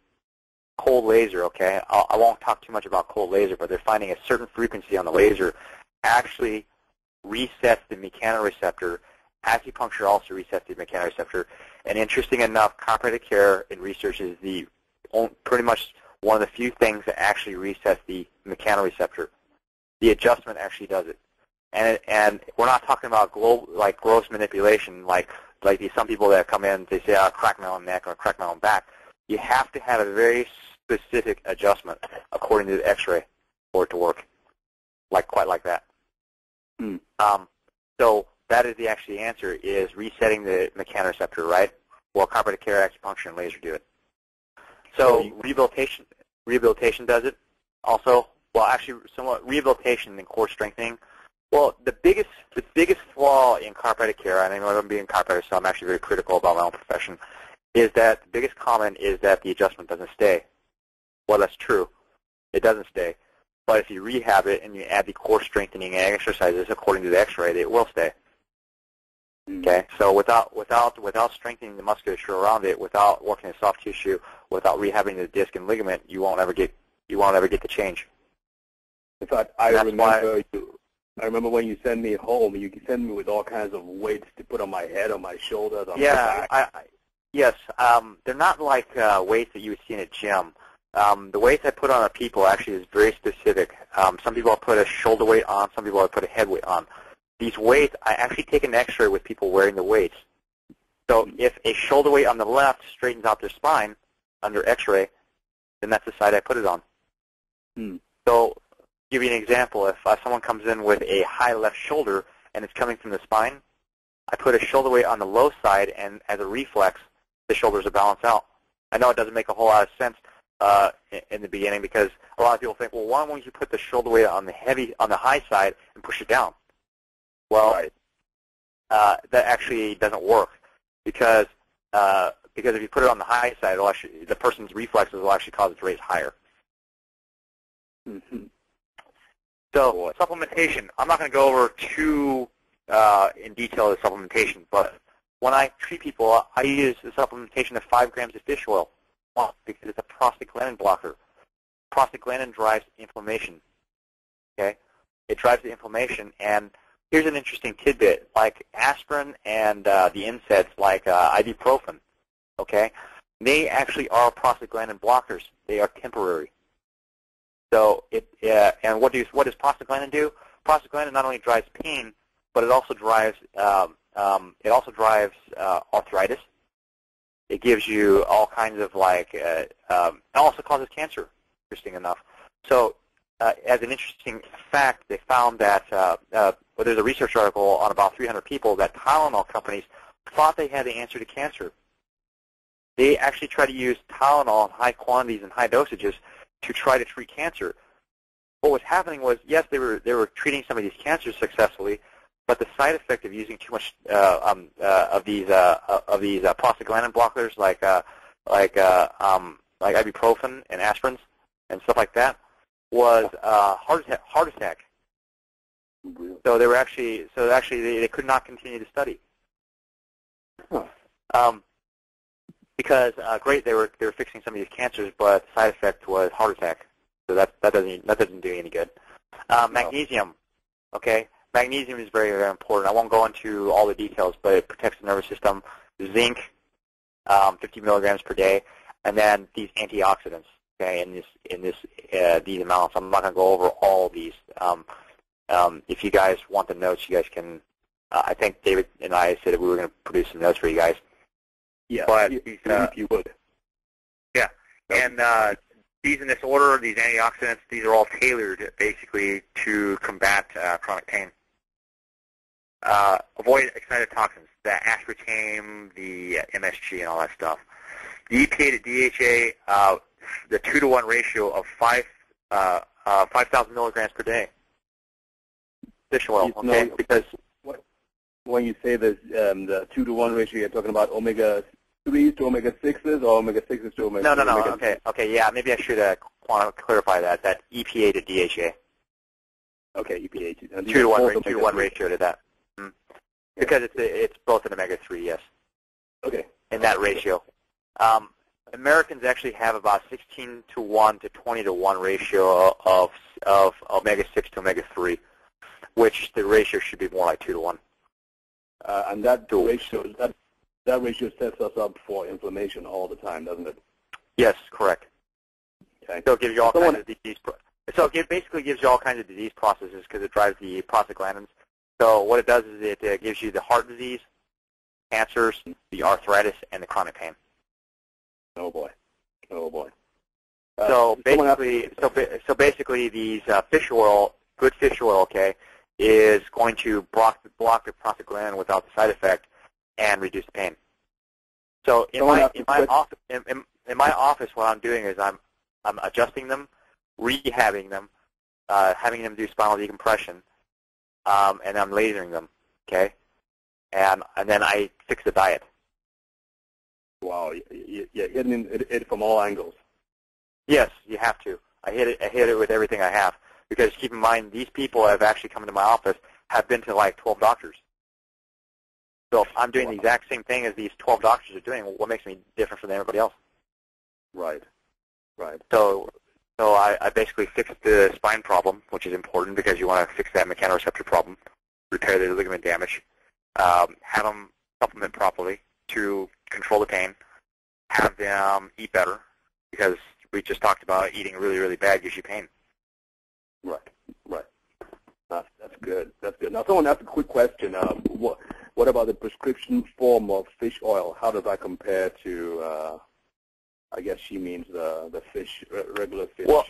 Cold laser, okay? I won't talk too much about cold laser, but they're finding a certain frequency on the laser actually resets the mechanoreceptor. Acupuncture also resets the mechanoreceptor. And interesting enough, chiropractic care in research is pretty much one of the few things that actually resets the mechanoreceptor. The adjustment actually does it. And we're not talking about gross manipulation, like some people that come in, they say, crack my own neck or crack my own back. You have to have a very specific adjustment according to the X-ray for it to work, quite like that. So that is the actual answer, is resetting the mechanoreceptor, right? Well, chiropractic care, acupuncture, and laser do it. So rehabilitation does it also. Well, actually, somewhat rehabilitation and core strengthening. Well, the biggest flaw in chiropractic care, and I know I'm being a chiropractor, so I'm actually very critical about my own profession, is that the biggest comment is that the adjustment doesn't stay. Well, that's true. It doesn't stay. But if you rehab it and you add the core strengthening exercises according to the X-ray, it will stay. Okay, so without strengthening the musculature around it, without working the soft tissue, without rehabbing the disc and ligament, you won't ever get the change. In fact, I remember when you sent me home, you sent me with all kinds of weights to put on my head, on my shoulders, on my back. Yes, they're not like weights that you would see in a gym. The weights I put on a people actually is very specific. Some people I'll put a shoulder weight on, some people I'll put a head weight on. These weights, I actually take an X-ray with people wearing the weights. So if a shoulder weight on the left straightens out their spine under X-ray, then that's the side I put it on. So give you an example. If someone comes in with a high left shoulder and it's coming from the spine, I put a shoulder weight on the low side, and as a reflex, the shoulders are balanced out. I know it doesn't make a whole lot of sense in the beginning, because a lot of people think, well, why don't you put the shoulder weight on the high side and push it down? Well, that actually doesn't work, because if you put it on the high side, the person's reflexes will actually cause it to raise higher. So supplementation, I'm not going to go over too in detail the supplementation, but when I treat people, I use the supplementation of 5 grams of fish oil. Why? Because it's a prostaglandin blocker. Prostaglandin drives inflammation. Okay, it drives the inflammation, and here's an interesting tidbit: like aspirin and the NSAIDs, like ibuprofen. Okay, they actually are prostaglandin blockers. They are temporary. So and what does prostaglandin do? Prostaglandin not only drives pain, but it also drives arthritis. It gives you all kinds of it also causes cancer, interesting enough. So as an interesting fact, they found that there's a research article on about 300 people that Tylenol companies thought they had the answer to cancer. They actually tried to use Tylenol in high quantities and high dosages to try to treat cancer. What was happening was, yes, they were treating some of these cancers successfully, but the side effect of using too much of these prostaglandin blockers, like ibuprofen and aspirins and stuff like that, was heart attack. So they could not continue the study. Because great, they were fixing some of these cancers, but the side effect was heart attack. So that doesn't do any good. Magnesium, okay. Magnesium is very, very important. I won't go into all the details, but it protects the nervous system. Zinc, 50 milligrams per day, and then these antioxidants. okay, these amounts. I'm not going to go over all of these. If you guys want the notes, you guys can. I think David and I said that we were going to produce some notes for you guys. Yeah, but if you would. Yeah, and these in this order, these antioxidants, these are all tailored basically to combat chronic pain. Avoid excited toxins, the aspartame, the MSG, and all that stuff. The EPA to DHA, the 2-to-1 ratio of 5,000 milligrams per day. Fish oil, okay? Because when you say this, the 2-to-1 ratio, you're talking about omega-3s to omega-6s, or omega-6s to omega? No. Okay. Yeah, maybe I should want to clarify that. That EPA to DHA. Okay, EPA to 2-to-1 ratio to that. Mm. Because it's both an omega-3, yes. Okay. In that ratio. Americans actually have about 16-to-1 to 20-to-1 ratio of omega-6 to omega-3, which the ratio should be more like 2-to-1. And that ratio sets us up for inflammation all the time, doesn't it? Yes, correct. Okay. So it gives you all kinds of disease. So it basically gives you all kinds of disease processes because it drives the prostaglandins. So what it does is it gives you the heart disease, cancers, the arthritis, and the chronic pain. Oh boy. So basically, these fish oil, good fish oil, okay, is going to block the prostaglandin without the side effect and reduce the pain. So in my office, what I'm doing is I'm adjusting them, rehabbing them, having them do spinal decompression, and I'm lasering them, okay, and then I fix the diet. Wow, you're hitting it from all angles. Yes, you have to. I hit it with everything I have. Because keep in mind, these people have actually come into my office, have been to like 12 doctors. So if I'm doing the exact same thing as these 12 doctors are doing, what makes me different from everybody else? Right. So I basically fixed the spine problem, which is important because you want to fix that mechanoreceptor problem, repair the ligament damage, have them supplement properly to control the pain, have them eat better, because we just talked about eating really, really bad gives you pain. Right. That's good. Now, someone asked a quick question. What about the prescription form of fish oil? How does that compare to? I guess she means the fish, regular fish. Well,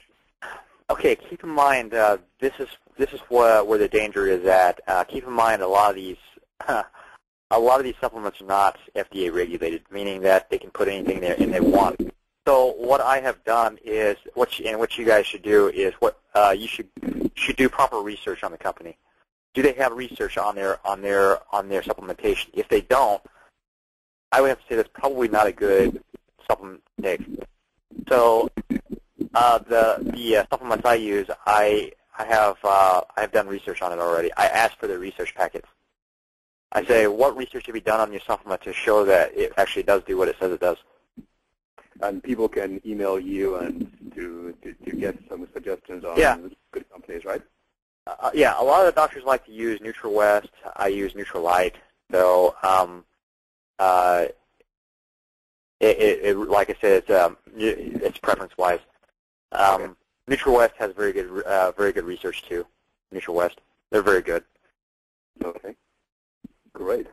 okay. Keep in mind, this is where the danger is at. Keep in mind, a lot of these supplements are not FDA regulated, meaning that they can put anything there in they want. So what I have done is, what you guys should do is you should do proper research on the company. Do they have research on their supplementation? If they don't, I would have to say that's probably not a good supplement to take. So the supplements I use, I have done research on it already. I asked for the research packets. I say, what research have you done on your supplement to show that it actually does do what it says it does? And people can email you and to get some suggestions on good companies, right? Yeah, a lot of the doctors like to use NutraWest. I use Nutrilite. So, like I said, it's preference-wise. Okay. NutraWest has very good research too. NutraWest, they're very good. Okay, great.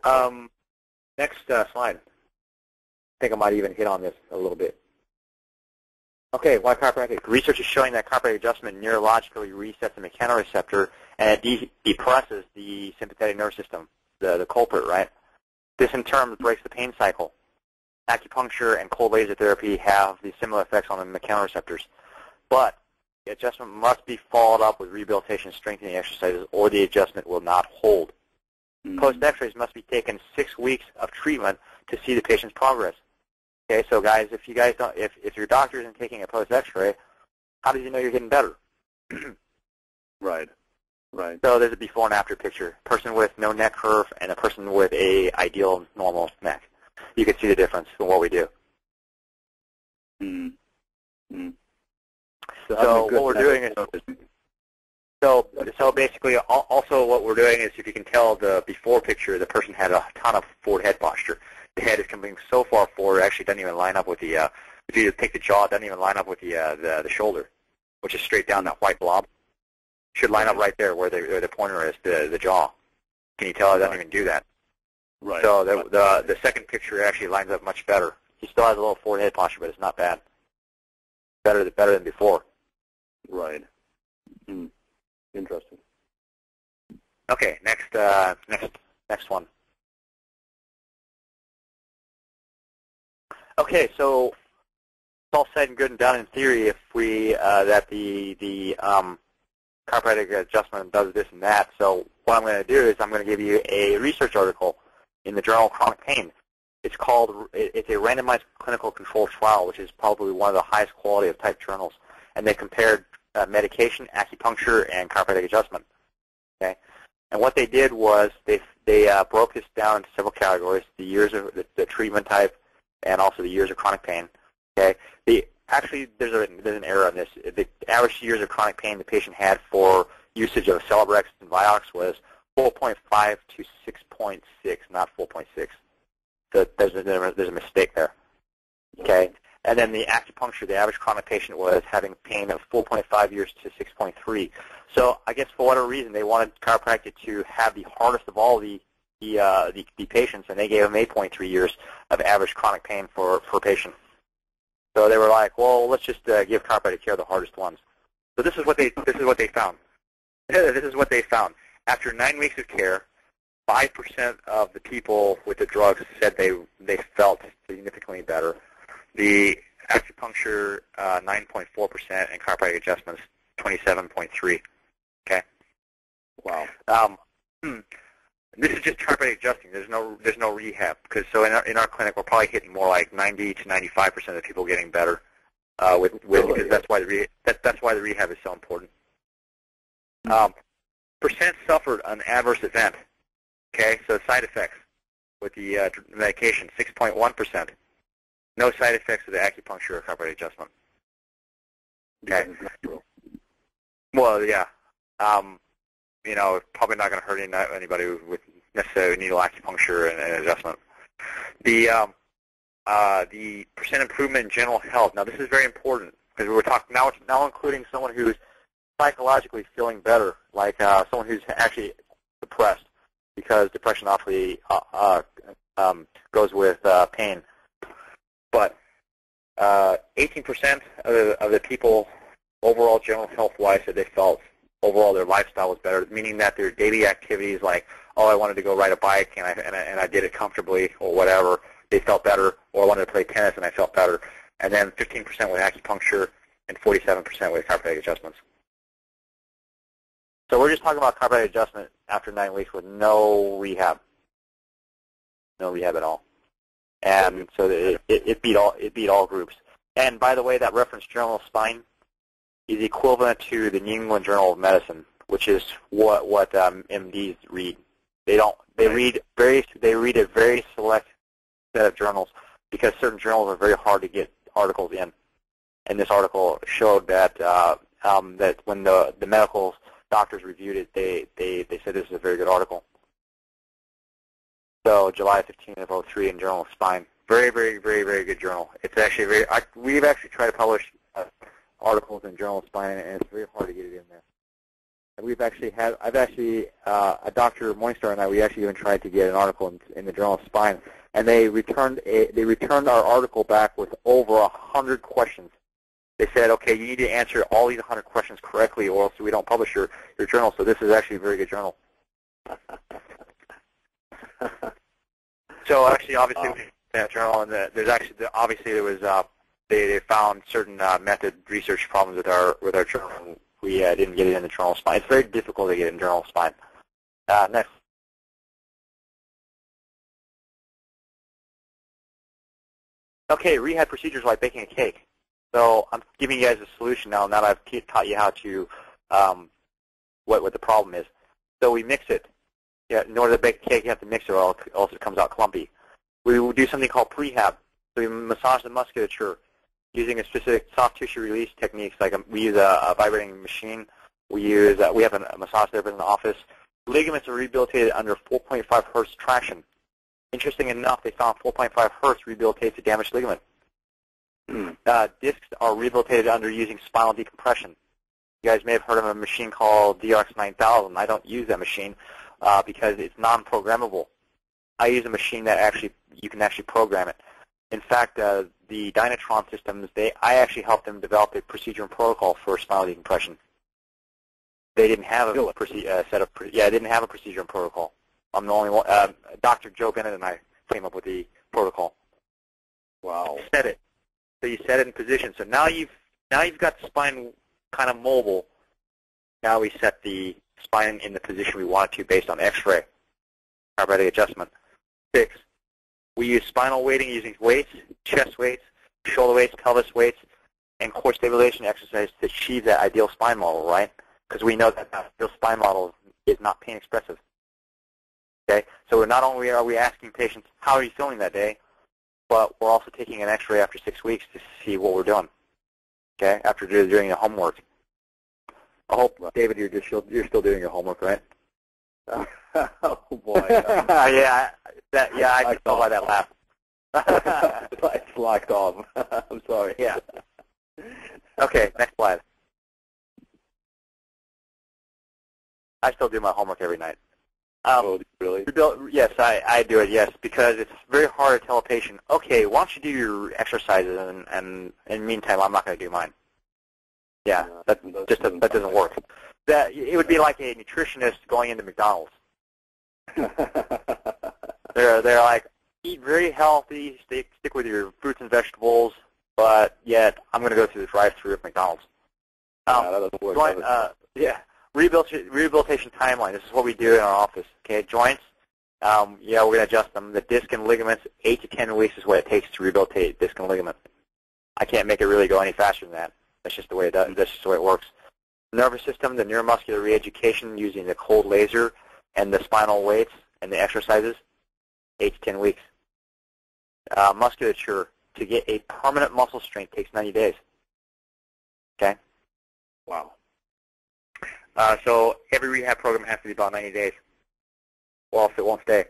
Next slide. I think I might even hit on this a little bit. Okay, why chiropractic? Research is showing that chiropractic adjustment neurologically resets the mechanoreceptor and it depresses the sympathetic nervous system, the culprit, right? This in turn breaks the pain cycle. Acupuncture and cold laser therapy have these similar effects on the mechanoreceptors. But the adjustment must be followed up with rehabilitation and strengthening exercises or the adjustment will not hold. Mm-hmm. Post-X-rays must be taken 6 weeks of treatment to see the patient's progress. Okay, so guys, if your doctor isn't taking a post-X-ray, how does he know you're getting better? Right. So there's a before and after picture. Person with no neck curve and a person with a ideal normal neck. You can see the difference in what we do. Mm-hmm. So what we're doing is so basically also what we're doing is, if you can tell the before picture, the person had a ton of forward head posture. The head is coming so far forward, it actually doesn't even line up with the if you take the jaw, it doesn't even line up with the shoulder, which is straight down that white blob. Should line up right there where the pointer is, the jaw. Can you tell it doesn't even do that? Right. So the second picture actually lines up much better. He still has a little forehead posture, but it's not bad. Better than before. Right. Interesting. Okay, next one. Okay, so it's all said and good and done in theory if we that the chiropractic adjustment does this and that. So what I'm going to do is I'm going to give you a research article in the Journal of Chronic Pain. It's a randomized clinical control trial, which is probably one of the highest quality of type journals. And they compared medication, acupuncture, and chiropractic adjustment. Okay, and what they did was they broke this down into several categories: the years of the treatment type, and also the years of chronic pain. Okay, actually there's an error on this. The average years of chronic pain the patient had for usage of Celebrex and Vioxx was 4.5 to 6.6, not 4.6. So there's a mistake there. Okay. And then the acupuncture, the average chronic patient was having pain of 4.5 years to 6.3. So I guess for whatever reason, they wanted chiropractic to have the hardest of all the patients, and they gave them 8.3 years of average chronic pain for a patient. So they were like, well, let's just give chiropractic care the hardest ones. So this is what they found. This is what they found. After 9 weeks of care, 5% of the people with the drugs said they felt significantly better. The acupuncture, 9.4%, and chiropractic adjustments, 27.3%. Okay. Wow. This is just chiropractic adjusting. There's no rehab because in our clinic we're probably hitting more like 90 to 95% of the people getting better. Because that's why the rehab is so important. Percent suffered an adverse event. Okay, so side effects with the medication, 6.1%. No side effects of the acupuncture or chiropractic adjustment. Okay. Well, yeah. Probably not going to hurt anybody with necessarily needle acupuncture and adjustment. The percent improvement in general health. Now, this is very important because we're talking now including someone who's psychologically feeling better, like someone who's actually depressed, because depression obviously goes with pain. But 18% of the people overall general health-wise said they felt overall their lifestyle was better, meaning that their daily activities like, oh, I wanted to go ride a bike and I did it comfortably or whatever, they felt better, or I wanted to play tennis and I felt better. And then 15% with acupuncture and 47% with chiropractic adjustments. So we're just talking about chiropractic adjustment after 9 weeks with no rehab. No rehab at all. And so it beat all groups. And by the way, that reference Journal of Spine is equivalent to the New England Journal of Medicine, which is what MDs read. They read a very select set of journals because certain journals are very hard to get articles in. And this article showed that that when the medical doctors reviewed it, they said this is a very good article. So July 15 of 2003 in Journal of Spine. Very, very, very, very good journal. It's actually we've actually tried to publish articles in Journal of Spine, and it's very hard to get it in there. And Dr. Morningstar and I, we actually even tried to get an article in the Journal of Spine, and they returned our article back with over 100 questions. They said, okay, you need to answer all these 100 questions correctly, or else we don't publish your journal. So this is actually a very good journal. So actually, obviously, that journal, and there's actually there was they found certain method research problems with our journal. We didn't get it in the Journal of Spine. It's very difficult to get in Journal of Spine. Next. Okay, rehab procedures like baking a cake. So I'm giving you guys a solution now that I've taught you how to what the problem is. So we mix it. Yeah, in order to bake a cake, you have to mix it, or else it comes out clumpy. We will do something called prehab. So we massage the musculature using a specific soft tissue release techniques. Like we use a vibrating machine. We have a massage therapist in the office. Ligaments are rehabilitated under 4.5 hertz traction. Interesting enough, they found 4.5 hertz rehabilitates a damaged ligament. Discs are rehabilitated under using spinal decompression. You guys may have heard of a machine called DRX9000. I don't use that machine because it's non-programmable. I use a machine that you can actually program it. In fact, the Dynatron systems, I actually helped them develop a procedure and protocol for spinal decompression. They didn't have a didn't have a procedure and protocol. I'm the only one. Dr. Joe Bennett and I came up with the protocol. Wow. Set it. So you set it in position. So now you've got the spine kind of mobile. Now we set the spine in the position we want it to based on X-ray, chiropractic adjustment. 6. We use spinal weighting using weights, chest weights, shoulder weights, pelvis weights, and core stabilization exercises to achieve that ideal spine model, right? Because we know that the ideal spine model is not pain expressive. Okay, so not only are we asking patients, how are you feeling that day, but we're also taking an X-ray after 6 weeks to see what we're doing. Okay, after doing the homework. I hope, David, you're still doing your homework, right? Oh boy. I can tell by that laugh. It's locked off. I'm sorry. Yeah. Okay, next slide. I still do my homework every night. Oh, really? Yes, I do it, yes, because it's very hard to tell a patient, okay, why don't you do your exercises, and in the meantime, I'm not going to do mine. Yeah, that doesn't work. It would be like a nutritionist going into McDonald's. They're like, eat very healthy, stick with your fruits and vegetables, but yet I'm going to go through the drive-through at McDonald's. That doesn't work. Rehabilitation timeline. This is what we do in our office. Okay, joints. We're going to adjust them. The disc and ligaments, 8 to 10 weeks is what it takes to rehabilitate disc and ligament. I can't make it really go any faster than that. That's just the way it does. That's just the way it works. Nervous system, the neuromuscular re-education using the cold laser and the spinal weights and the exercises, 8 to 10 weeks. Musculature, to get a permanent muscle strength takes 90 days. Okay? Wow. So every rehab program has to be about 90 days, or else it won't stay.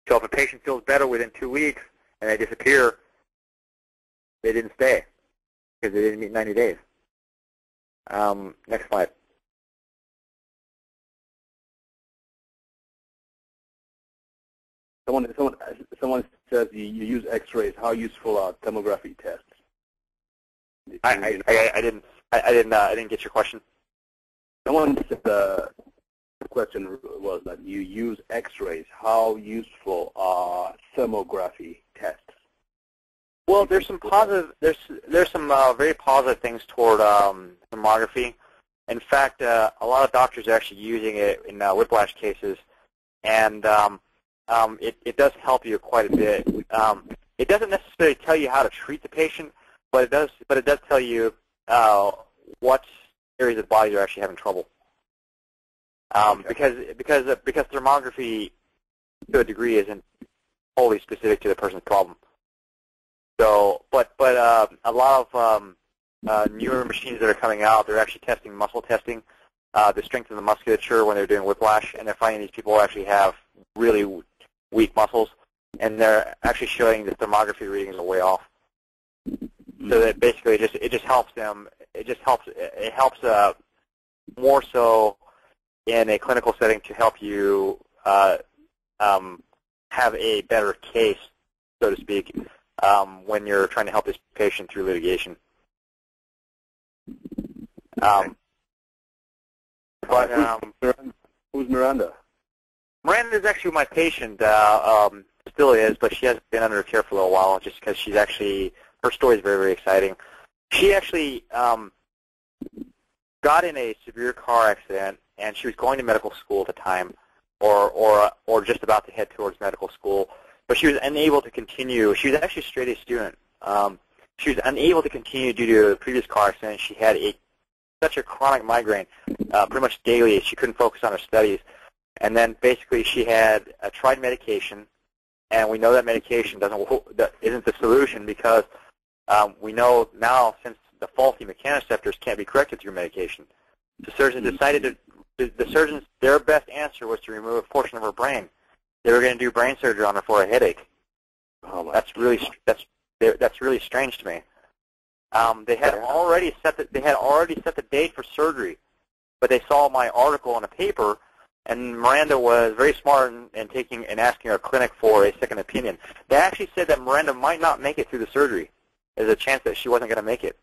So if a patient feels better within 2 weeks and they disappear, they didn't stay because they didn't meet 90 days. Next slide. Someone says you use X-rays. How useful are thermography tests? I didn't get your question. Someone said the question was that you use X-rays. How useful are thermography tests? Well, there's some positive. There's some very positive things toward thermography. In fact, a lot of doctors are actually using it in whiplash cases, and it does help you quite a bit. It doesn't necessarily tell you how to treat the patient, but it does tell you what areas of the body are actually having trouble. Because thermography, to a degree, isn't wholly specific to the person's problem. So, but a lot of newer machines that are coming out, they're actually testing muscle testing, the strength of the musculature when they're doing whiplash, and they're finding these people actually have really weak muscles, and they're actually showing the thermography readings are way off. So that basically it just helps them. It helps more so in a clinical setting to help you have a better case, so to speak, when you're trying to help this patient through litigation. Who's Miranda? Miranda is actually my patient. Still is, but she hasn't been under care for a little while, just because she's actually, her story is very, very exciting. She actually got in a severe car accident, and she was going to medical school at the time, or just about to head towards medical school, but she was unable to continue. She was actually a straight-A student. She was unable to continue due to a previous car accident. She had such a chronic migraine, pretty much daily. She couldn't focus on her studies. And then basically she had tried medication, and we know that medication isn't the solution because we know now since the faulty mechanoreceptors can't be corrected through medication. The surgeon decided their best answer was to remove a portion of her brain. They were going to do brain surgery on her for a headache. Oh, that's really strange to me. They had already set the date for surgery, but they saw my article in a paper, and Miranda was very smart in asking our clinic for a second opinion. They actually said that Miranda might not make it through the surgery. There's a chance that she wasn't going to make it.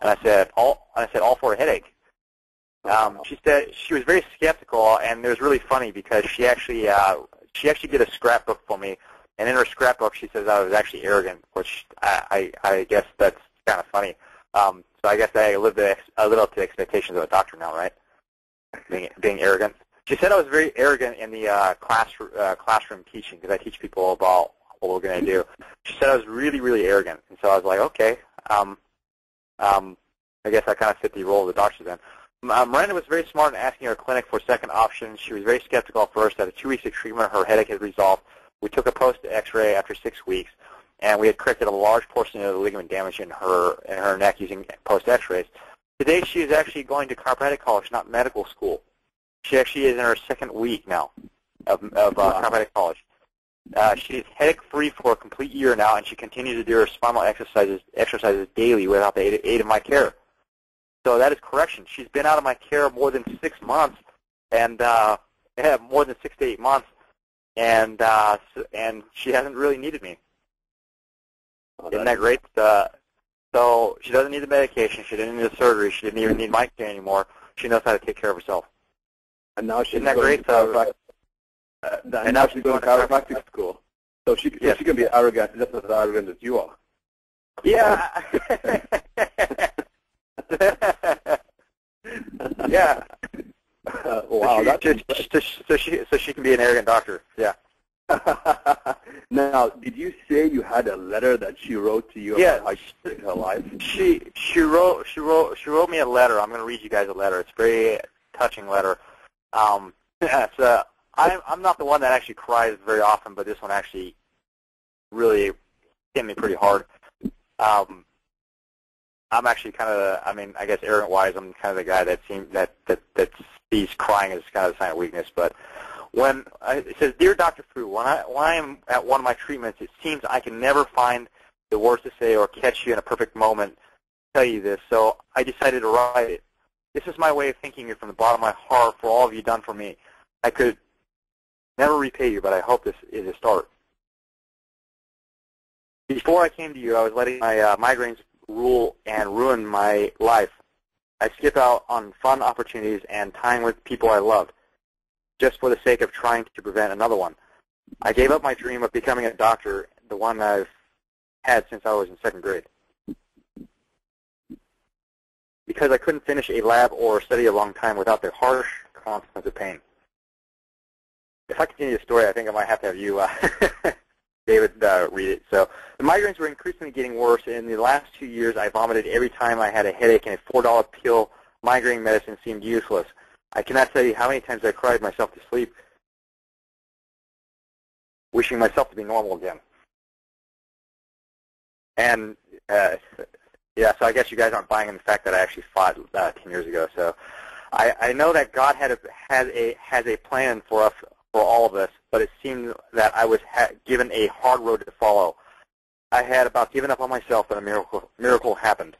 And I said all for a headache. She said she was very skeptical, and it was really funny because she actually did a scrapbook for me, and in her scrapbook she says I was actually arrogant, which I guess that's kind of funny. So I guess I live up to the expectations of a doctor now, right? Being arrogant. She said I was very arrogant in the classroom teaching because I teach people about what we're going to do. She said I was really, really arrogant, and so I was like, okay. I guess I kind of fit the role of the doctor then. Miranda was very smart in asking our clinic for second options. She was very skeptical at first. After 2 weeks of treatment, her headache had resolved. We took a post X-ray after 6 weeks, and we had corrected a large portion of the ligament damage in her neck using post X-rays. Today, she is actually going to chiropractic college, not medical school. She actually is in her second week now of chiropractic college. She is headache-free for a complete year now, and she continues to do her spinal exercises daily without the aid of my care. So that is correction. She's been out of my care more than 6 months, and more than 6 to 8 months, and she hasn't really needed me. Isn't that great? So she doesn't need the medication. She didn't need the surgery. She didn't even need my care anymore. She knows how to take care of herself. And now she's Isn't that great? And now she's going to chiropractic school. So she can be arrogant, just as arrogant as you are. Yeah. Yeah. Wow. So she can be an arrogant doctor. Yeah. Now, did you say you had a letter that she wrote to you about how she lived her life? She wrote me a letter. I'm going to read you guys a letter. It's a very touching letter. So I'm not the one that actually cries very often, but this one actually really hit me pretty hard. I'm actually kind of, I guess arrogant-wise, I'm kind of the guy that sees crying as kind of a sign of weakness. But it says, "Dear Dr. Fu, when I am at one of my treatments, it seems I can never find the words to say or catch you in a perfect moment to tell you this, so I decided to write it. This is my way of thanking you from the bottom of my heart for all you've done for me. I could never repay you, but I hope this is a start. Before I came to you, I was letting my migraines rule and ruin my life. I skip out on fun opportunities and time with people I loved, just for the sake of trying to prevent another one. I gave up my dream of becoming a doctor, the one I've had since I was in 2nd grade, because I couldn't finish a lab or study a long time without the harsh consequence of pain." If I continue the story, I think I might have to have you, David, read it. So, the migraines were increasingly getting worse. In the last 2 years, I vomited every time I had a headache, and a $4 pill migraine medicine seemed useless. I cannot tell you how many times I cried myself to sleep, wishing myself to be normal again. And, yeah, so I guess you guys aren't buying in the fact that I actually fought 10 years ago. So I know that God has a plan for us, for all of us, but it seemed that I was given a hard road to follow. I had about given up on myself, and a miracle happened.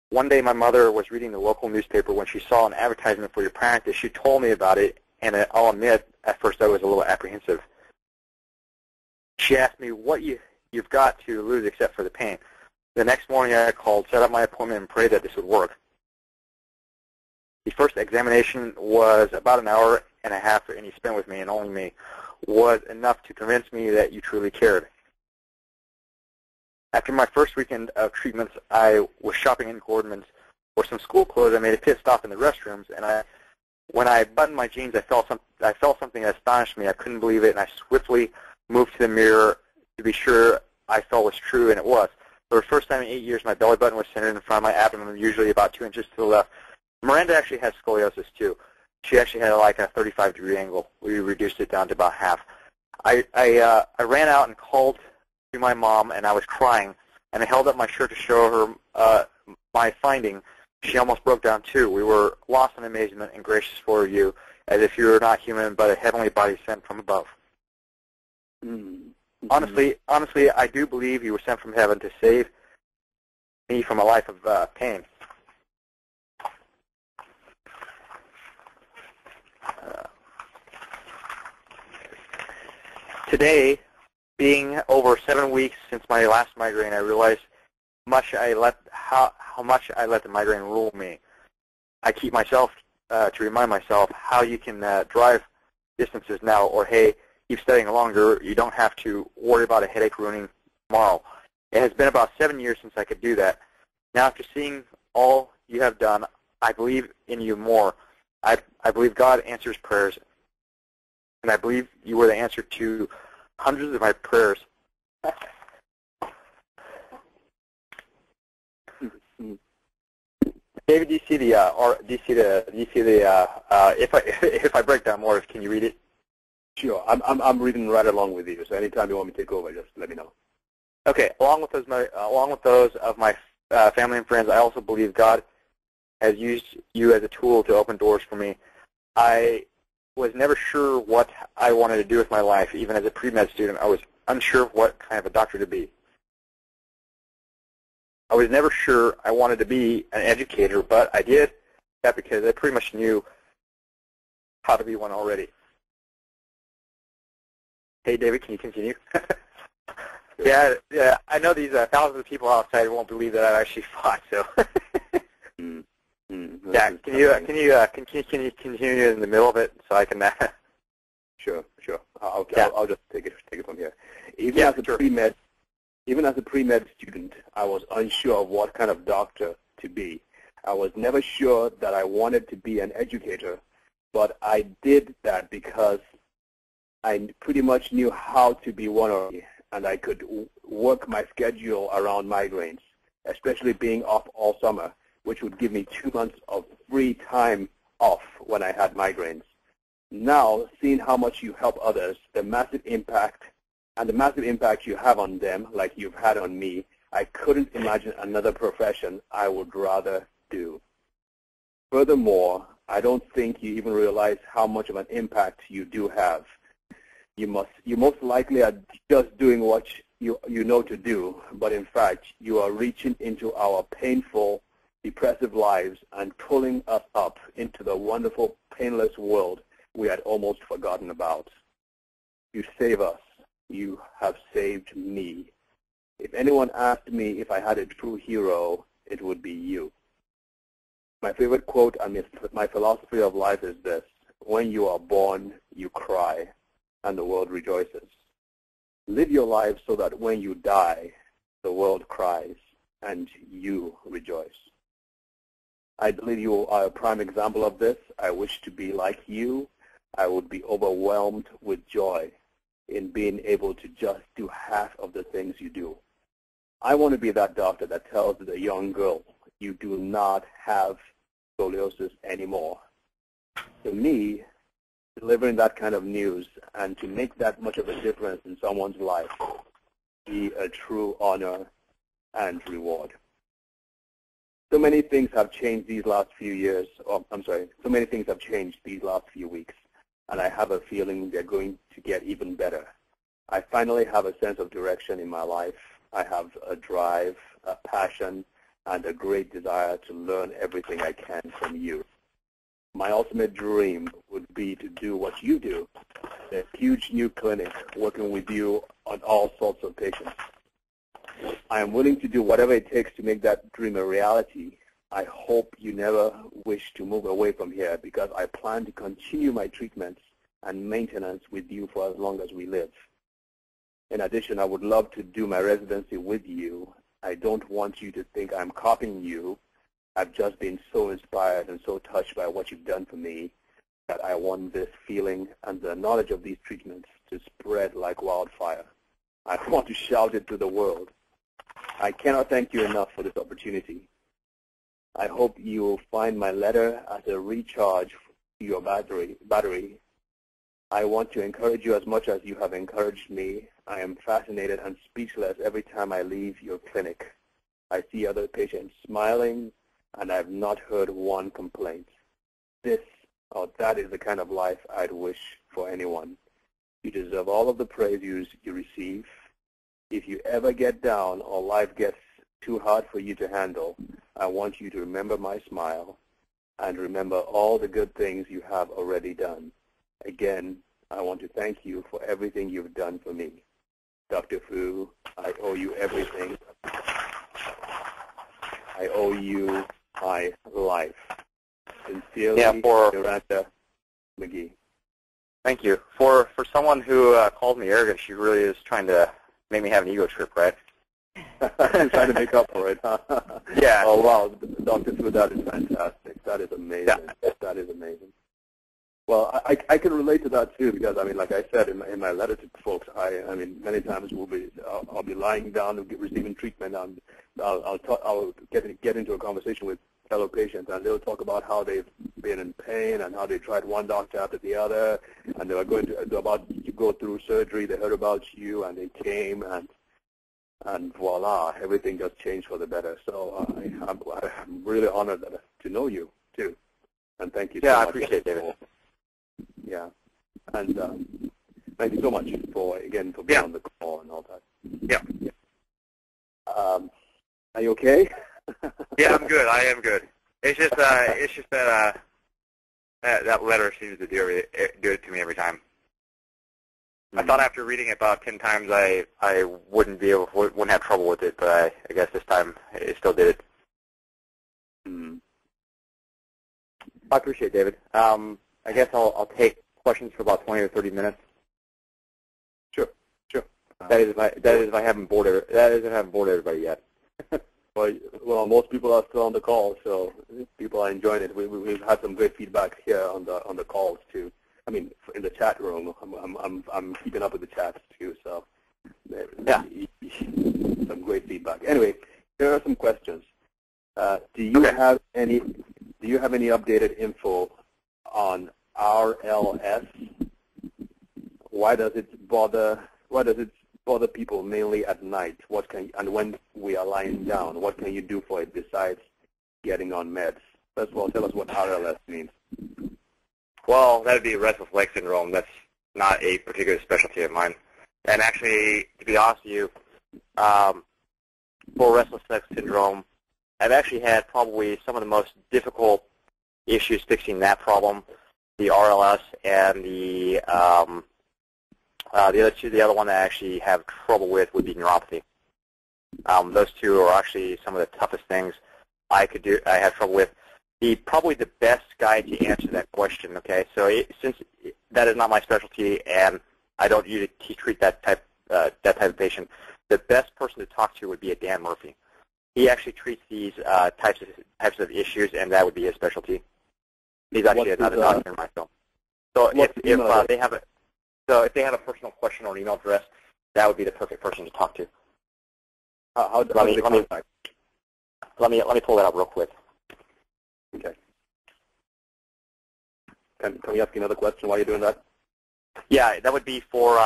One day my mother was reading the local newspaper when she saw an advertisement for your practice. She told me about it, and I'll admit, at first I was a little apprehensive. She asked me, "What you've got to lose except for the pain?" The next morning I called, set up my appointment, and prayed that this would work. The first examination was about an hour and a half, and you spent with me, and only me, was enough to convince me that you truly cared. After my first weekend of treatments, I was shopping in Gordon's for some school clothes. I made a pit stop in the restrooms, and when I buttoned my jeans, I felt something that astonished me. I couldn't believe it, and I swiftly moved to the mirror to be sure I felt was true, and it was. For the first time in 8 years, my belly button was centered in front of my abdomen, usually about 2 inches to the left. Miranda actually has scoliosis, too. She actually had like a 35-degree angle. We reduced it down to about half. I ran out and called to my mom, and I was crying, and I held up my shirt to show her my finding. She almost broke down, too. We were lost in amazement and gracious for you, as if you were not human, but a heavenly body sent from above. Mm-hmm. Honestly, I do believe you were sent from heaven to save me from a life of pain. Today, being over 7 weeks since my last migraine, I realized how much I let the migraine rule me. I keep myself to remind myself how you can drive distances now, or hey, keep studying longer. You don't have to worry about a headache ruining tomorrow. It has been about 7 years since I could do that. Now, after seeing all you have done, I believe in you more. I believe God answers prayers, and I believe you were the answer to hundreds of my prayers. David, do you see if I break down more, can you read it? Sure. I'm reading right along with you. So anytime you want me to take over, just let me know. Okay. Along with those of my family and friends, I also believe God has used you as a tool to open doors for me. I was never sure what I wanted to do with my life. Even as a pre-med student, I was unsure of what kind of a doctor to be. I was never sure I wanted to be an educator, but I did that because I pretty much knew how to be one already. Hey, David, can you continue? Yeah, I know these thousands of people outside won't believe that I actually fought. So, yeah, can you continue in the middle of it so I can? Sure. I'll just take it from here. Even as a pre-med student, I was unsure of what kind of doctor to be. I was never sure that I wanted to be an educator, but I did that because I pretty much knew how to be one of them, and I could work my schedule around migraines, especially being off all summer, which would give me 2 months of free time off when I had migraines. Now, seeing how much you help others, the massive impact you have on them, like you've had on me, I couldn't imagine another profession I would rather do. Furthermore, I don't think you even realize how much of an impact you do have. You most likely are just doing what you know to do, but in fact, you are reaching into our painful, depressive lives and pulling us up into the wonderful, painless world we had almost forgotten about. You save us. You have saved me. If anyone asked me if I had a true hero, it would be you. My favorite quote and my philosophy of life is this: when you are born, you cry, and the world rejoices. Live your life so that when you die, the world cries, and you rejoice. I believe you are a prime example of this. I wish to be like you. I would be overwhelmed with joy in being able to just do half of the things you do. I want to be that doctor that tells the young girl, you do not have scoliosis anymore. To me, delivering that kind of news and to make that much of a difference in someone's life be a true honor and reward. So many things have changed these last few years, so many things have changed these last few weeks, and I have a feeling they're going to get even better. I finally have a sense of direction in my life. I have a drive, a passion, and a great desire to learn everything I can from you. My ultimate dream would be to do what you do, a huge new clinic working with you on all sorts of patients. I am willing to do whatever it takes to make that dream a reality. I hope you never wish to move away from here because I plan to continue my treatments and maintenance with you for as long as we live. In addition, I would love to do my residency with you. I don't want you to think I'm copying you. I've just been so inspired and so touched by what you've done for me that I want this feeling and the knowledge of these treatments to spread like wildfire. I want to shout it to the world. I cannot thank you enough for this opportunity. I hope you will find my letter as a recharge to your battery. I want to encourage you as much as you have encouraged me. I am fascinated and speechless every time I leave your clinic. I see other patients smiling, and I have not heard one complaint. This or that is the kind of life I'd wish for anyone. You deserve all of the praise you receive. If you ever get down or life gets too hard for you to handle, I want you to remember my smile and remember all the good things you have already done. Again, I want to thank you for everything you've done for me. Dr. Fu, I owe you everything. I owe you my life. Sincerely, Yolanda McGee. Thank you. For someone who calls me arrogant, she really is trying to make me have an ego trip, right? Trying to make up for it, huh? Yeah. Oh, wow. Dr. Fu, that is fantastic. That is amazing. Yeah. That is amazing. Well, I can relate to that, too, because, I mean, like I said in my letter to folks, I mean, many times I'll be lying down and receiving treatment, and I'll get into a conversation with fellow patients, and they'll talk about how they've been in pain and how they tried one doctor after the other, and they were about to go through surgery. They heard about you, and they came, and voila, everything just changed for the better. So I'm really honored to know you, too, and thank you so much. Yeah, I appreciate it, David. Yeah, and thank you so much for being on the call and all that. Yeah. Are you okay? Yeah, I'm good. I am good. It's just that that letter seems to do it to me every time. Mm-hmm. I thought after reading it about 10 times I wouldn't have trouble with it, but I guess this time it still did it. Mm-hmm. I appreciate it, David. I guess I'll take questions for about 20 or 30 minutes. Sure. That is if I haven't bored everybody yet. Well, most people are still on the call, so people are enjoying it. We've had some great feedback here on the calls too. I mean, in the chat room, I'm keeping up with the chats too. So yeah, some great feedback. Anyway, here are some questions. Do you have any updated info on RLS? Why does it bother people mainly at night? And when we are lying down, what can you do for it besides getting on meds? First of all, tell us what RLS means. Well, that would be restless leg syndrome. That's not a particular specialty of mine. And actually, to be honest with you, for restless leg syndrome, I've actually had probably some of the most difficult issues fixing that problem, the RLS and the other one that I actually have trouble with would be neuropathy. Those two are actually some of the toughest things I have trouble with. Probably the best guy to answer that question. Okay, so since that is not my specialty and I don't usually treat that type of patient, the best person to talk to would be a Dan Murphy. He actually treats these types of issues, and that would be his specialty. He's actually another doctor in my film. So if they have a personal question or an email address, that would be the perfect person to talk to. Let me pull that up real quick. Okay. Can we ask you another question while you're doing that? Yeah, that would be for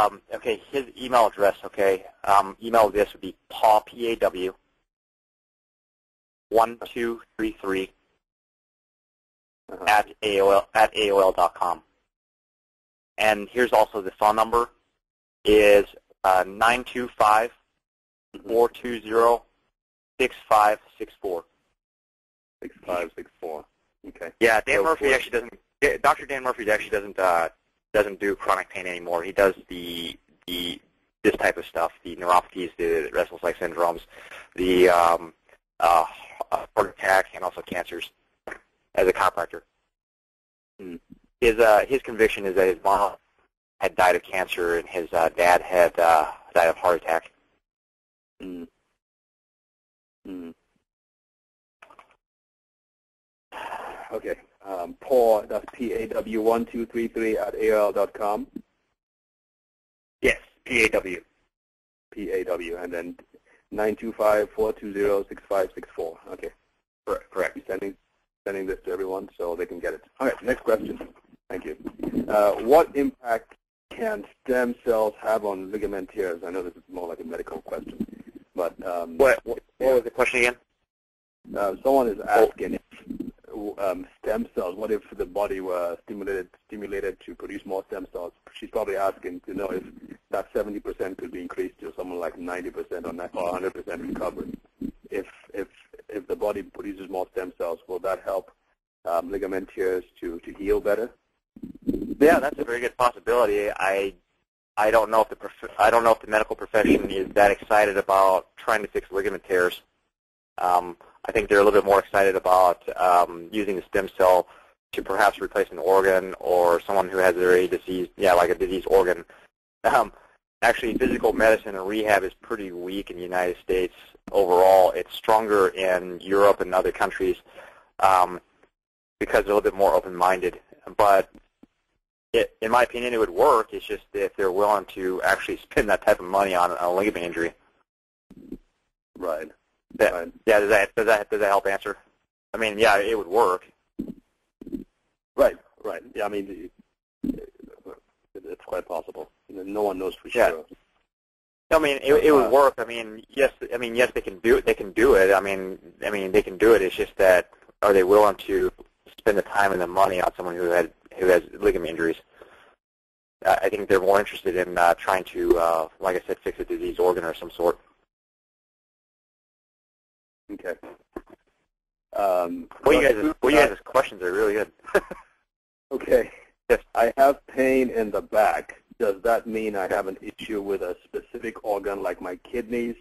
his email address. Okay, email this would be Paw PAW 1233 at AOL.com. And here's also the phone number is 925-420-6564. Okay. Yeah, Dr. Dan Murphy actually doesn't do chronic pain anymore. He does this type of stuff, the neuropathies, the restless leg syndromes, the heart attack, and also cancers as a chiropractor. Hmm. His conviction is that his mom had died of cancer and his dad had died of heart attack. Mm. Mm. Okay. Paul, that's PAW1233 at AOL.com. Yes, PAW. PAW, and then 925-420-6564. Okay. Correct. Sending this to everyone so they can get it. All right, next question. Thank you. What impact can stem cells have on ligament tears? I know this is more like a medical question, but what was the question again? Someone is asking stem cells. What if the body were stimulated to produce more stem cells? She's probably asking to know if that 70% could be increased to someone like 90% or 100% recovery if ligament tears to heal better? Yeah, that's a very good possibility. I don't know if the medical profession is that excited about trying to fix ligament tears. I think they're a little bit more excited about using the stem cell to perhaps replace an organ or someone who has a very diseased, like a diseased organ. Actually, physical medicine and rehab is pretty weak in the United States overall. It's stronger in Europe and other countries because they're a little bit more open-minded. But in my opinion, it would work. It's just if they're willing to actually spend that type of money on a ligament injury. Right. Right. Yeah. Does that help answer? I mean, yeah, it would work. Right. Right. Yeah. I mean, it's quite possible. No one knows for sure. I mean, it would work. I mean, yes, they can do it. They can do it. I mean, they can do it. It's just that are they willing to spend the time and the money on someone who has ligament injuries? I think they're more interested in trying to, like I said, fix a diseased organ or some sort. Okay. Well, you guys' questions are really good. Okay. Yes. I have pain in the back. Does that mean I have an issue with a specific organ like my kidneys?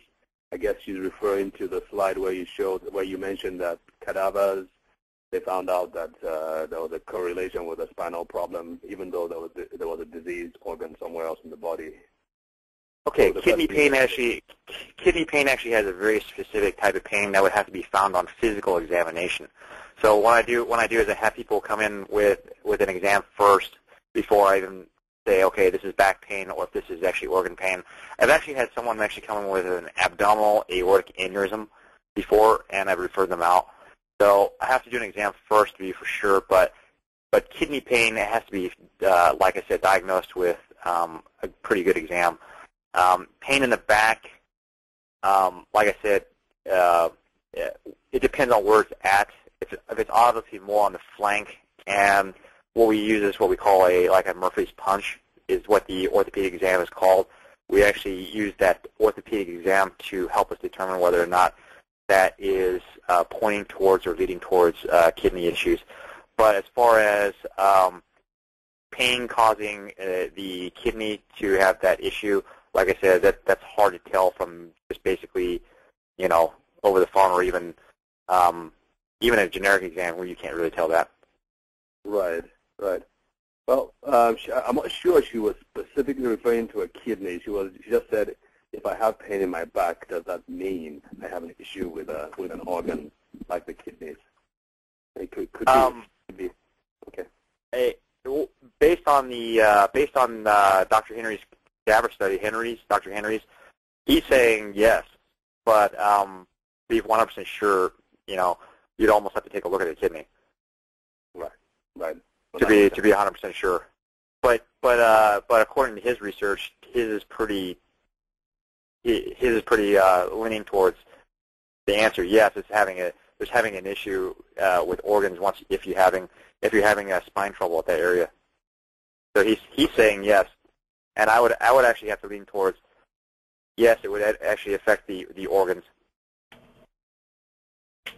I guess she's referring to the slide where you mentioned that cadavers, they found out that there was a correlation with a spinal problem, even though there was a diseased organ somewhere else in the body. Okay, kidney pain actually has a very specific type of pain that would have to be found on physical examination. So what I do is I have people come in with an exam first before I even say, okay, this is back pain or if this is actually organ pain. I've actually had someone actually come in with an abdominal aortic aneurysm before, and I've referred them out. So I have to do an exam first to be for sure, but kidney pain, it has to be, like I said, diagnosed with a pretty good exam. Pain in the back, like I said, it depends on where it's at. If it's obviously more on the flank, and what we use is what we call a Murphy's punch, is what the orthopedic exam is called. We actually use that orthopedic exam to help us determine whether or not that is pointing towards or leading towards kidney issues. But as far as pain causing the kidney to have that issue, like I said, that's hard to tell from just basically, over the phone or even a generic exam where you can't really tell that. Right, right. Well, I'm not sure she was specifically referring to a kidney. She just said, if I have pain in my back, does that mean I have an issue with an organ like the kidneys? It could be. Okay. Based on Dr. Henry's cadaver study, Dr. Henry's, he's saying yes, but to be 100% sure, you'd almost have to take a look at the kidney. Right. Right. To be 100% sure. But according to his research, his is pretty leaning towards the answer. Yes, it's having an issue with organs if you're having a spine trouble at that area. So he's saying yes, and I would actually have to lean towards yes. It would actually affect the organs.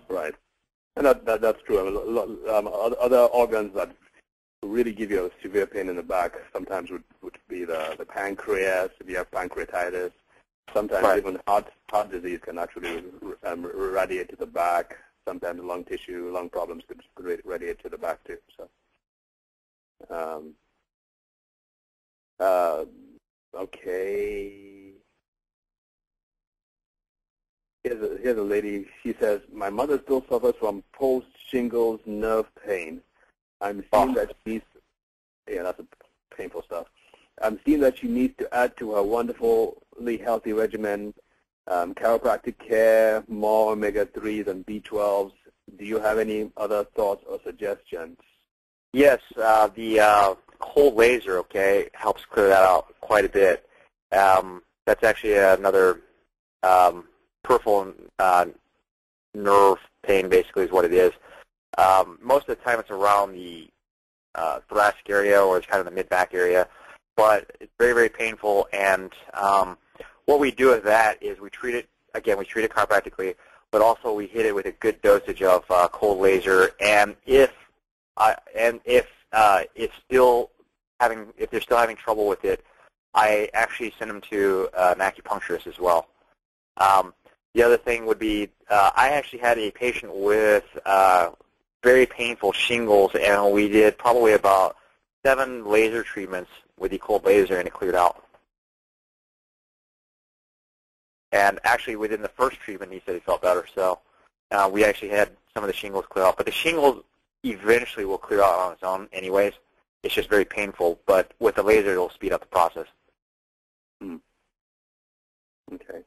Right, and that's true. I mean, other organs that really give you a severe pain in the back sometimes would be the pancreas if you have pancreatitis. Sometimes right. Even heart disease can actually radiate to the back. Sometimes lung tissue, lung problems could radiate to the back too. So, okay. Here's a lady. She says, my mother still suffers from post-shingles nerve pain. I'm seeing that she needs, that's painful stuff. I'm seeing that she needs to add to her wonderfully healthy regimen chiropractic care, more omega-3s and B12s. Do you have any other thoughts or suggestions? Yes, the cold laser, helps clear that out quite a bit. That's actually another peripheral nerve pain, basically, is what it is. Most of the time it's around the thoracic area or it's kind of the mid-back area, but it's very, very painful. And what we do with that is we treat it chiropractically, but also we hit it with a good dosage of cold laser. And if And if if they're still having trouble with it, I actually send them to an acupuncturist as well. The other thing would be I actually had a patient with very painful shingles, and we did probably about 7 laser treatments with the cold laser, and it cleared out. And actually, within the first treatment, he said he felt better. So we actually had some of the shingles clear out. But the shingles eventually will clear out on its own anyways. It's just very painful. But with the laser, it will speed up the process. Hmm. Okay.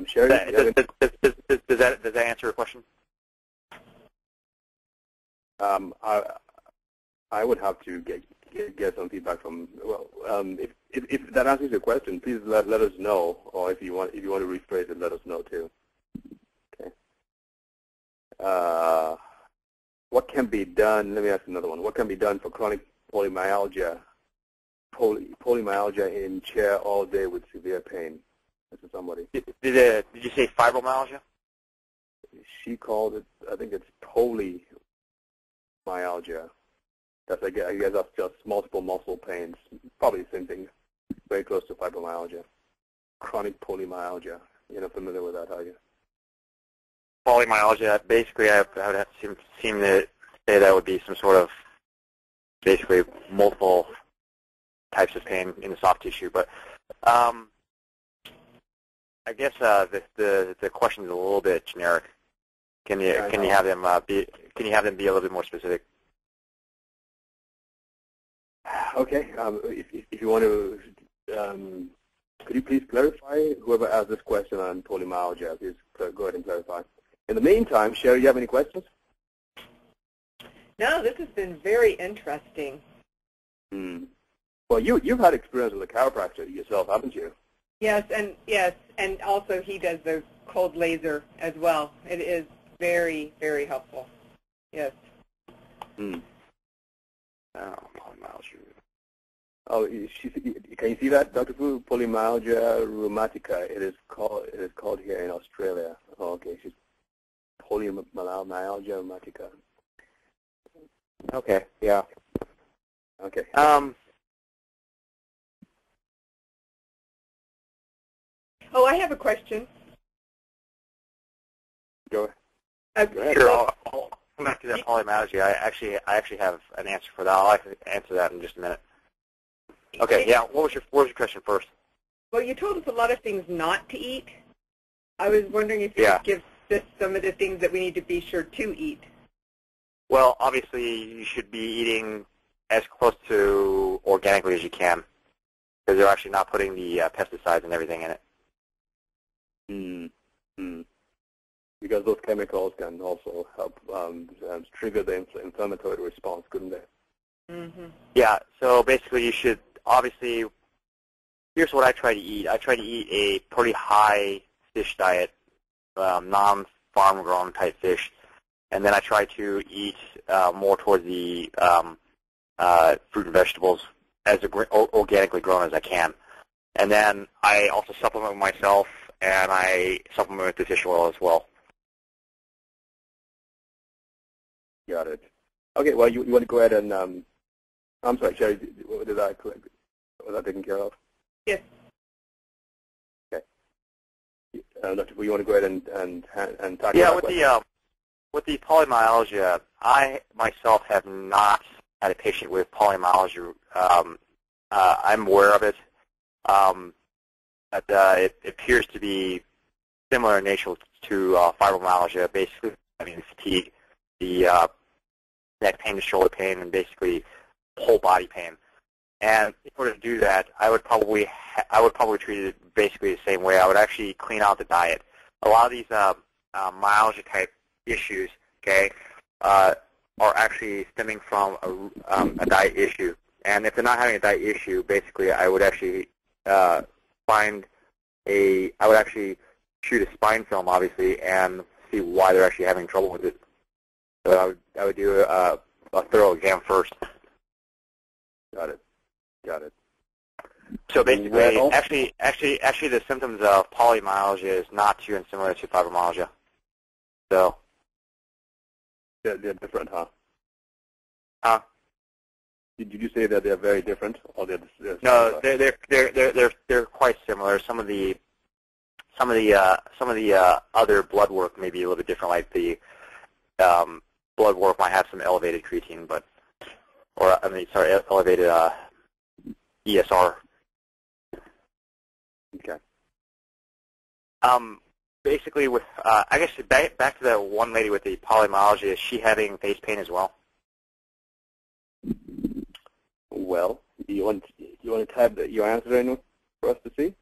Sherry, does that answer your question? I would have to get some feedback from. Well, if that answers your question, please let us know, or if you want to rephrase it, let us know too. Okay. What can be done? Let me ask another one. What can be done for chronic polymyalgia? Polymyalgia in chair all day with severe pain. This is somebody. Did you say fibromyalgia? She called it. I think it's polymyalgia. I guess that's just multiple muscle pains. Probably the same thing. Very close to fibromyalgia. Chronic polymyalgia. You're not familiar with that, are you? Polymyalgia. Basically, I would have to seem to say that would be some sort of basically multiple types of pain in the soft tissue. But I guess the question is a little bit generic. Can you have them be a little bit more specific? Okay. If you want to, could you please clarify? Whoever asked this question on polymyalgia, please go ahead and clarify. In the meantime, Sherry, you have any questions? No, this has been very interesting. Well, you've had experience with a chiropractor yourself, haven't you? Yes, and also he does the cold laser as well. It is very, very helpful. Yes. Polymyalgia. Oh, can you see that, Dr. Fu? Polymyalgia rheumatica. It is called here in Australia. Oh, okay, she's polymyalgia rheumatica. Okay. Yeah. Okay. Oh, I have a question. Go ahead. Sure. I'll come back to that polymyalgia. I actually have an answer for that. I'll answer that in just a minute. Okay. Yeah. What was your question first? Well, you told us a lot of things not to eat. I was wondering if you could give us some of the things that we need to be sure to eat. Well, obviously, you should be eating as close to organically as you can, because they're actually not putting the pesticides and everything in it. Because those chemicals can also help trigger the inflammatory response, couldn't they? Yeah. So basically, you should obviously. Here's what I try to eat. I try to eat a pretty high fish diet, non-farm grown type fish, and then I try to eat more towards the fruit and vegetables as organically grown as I can. And then I also supplement myself, and I supplement with the fish oil as well. Got it. Okay, well, you want to go ahead and, I'm sorry, Sherry, was that taken care of? Yes. Okay. Dr. Fu, you want to go ahead and talk about that? With the polymyalgia, I myself have not had a patient with polymyalgia. I'm aware of it. But it appears to be similar in nature to fibromyalgia, basically having fatigue, the neck pain, the shoulder pain, and basically whole body pain. And in order to do that, I would probably treat it basically the same way. I would actually clean out the diet. A lot of these myalgia type issues, are actually stemming from a diet issue. And if they're not having a diet issue, basically I would actually I would actually shoot a spine film, obviously, and see why they're actually having trouble with it. So I would do a thorough exam first. Got it. So basically, actually, the symptoms of polymyalgia is not too similar to fibromyalgia. So they're different, huh? Did you say that they're very different, or they're No, they're quite similar. Some of the other blood work may be a little bit different. Like the blood work might have some elevated creatine, elevated ESR. Okay. Basically, with I guess back to the one lady with the polymyalgia, is she having face pain as well? Well, you want to type your answer in for us to see?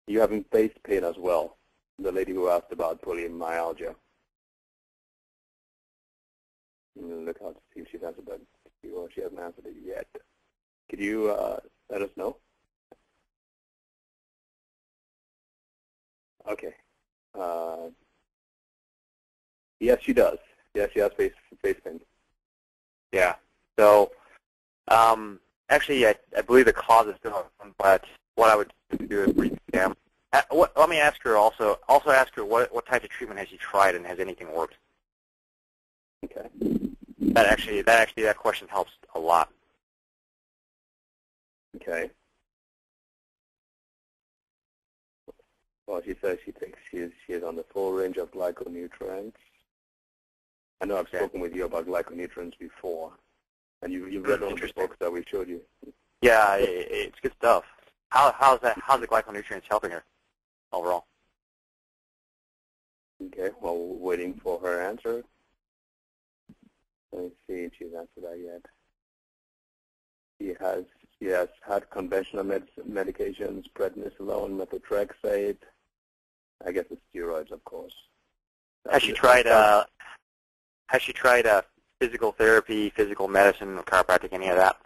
You having face pain as well? The lady who asked about polymyalgia. Look out to see if she's answered that. Well, she hasn't answered it yet. Could you let us know? Okay. Yes, she does. Yes, she has face pain. Yeah. So, actually, I believe the cause is still unknown, but what I would do is brief exam. Let me ask her also ask her what type of treatment has she tried and has anything worked? Okay. That question helps a lot. Okay. Well, she says she thinks she is on the full range of glyconutrients. I know I've spoken with you about glyconutrients before, and you've read all the books that we showed you. Yeah, it's good stuff. How's the glyconutrients helping her overall? Okay. Well, we're waiting for her answer. Let me see if she's answered that yet. She has had conventional medications, prednisolone, methotrexate. I guess it's steroids, of course. Has she tried physical therapy, physical medicine, or chiropractic, any of that?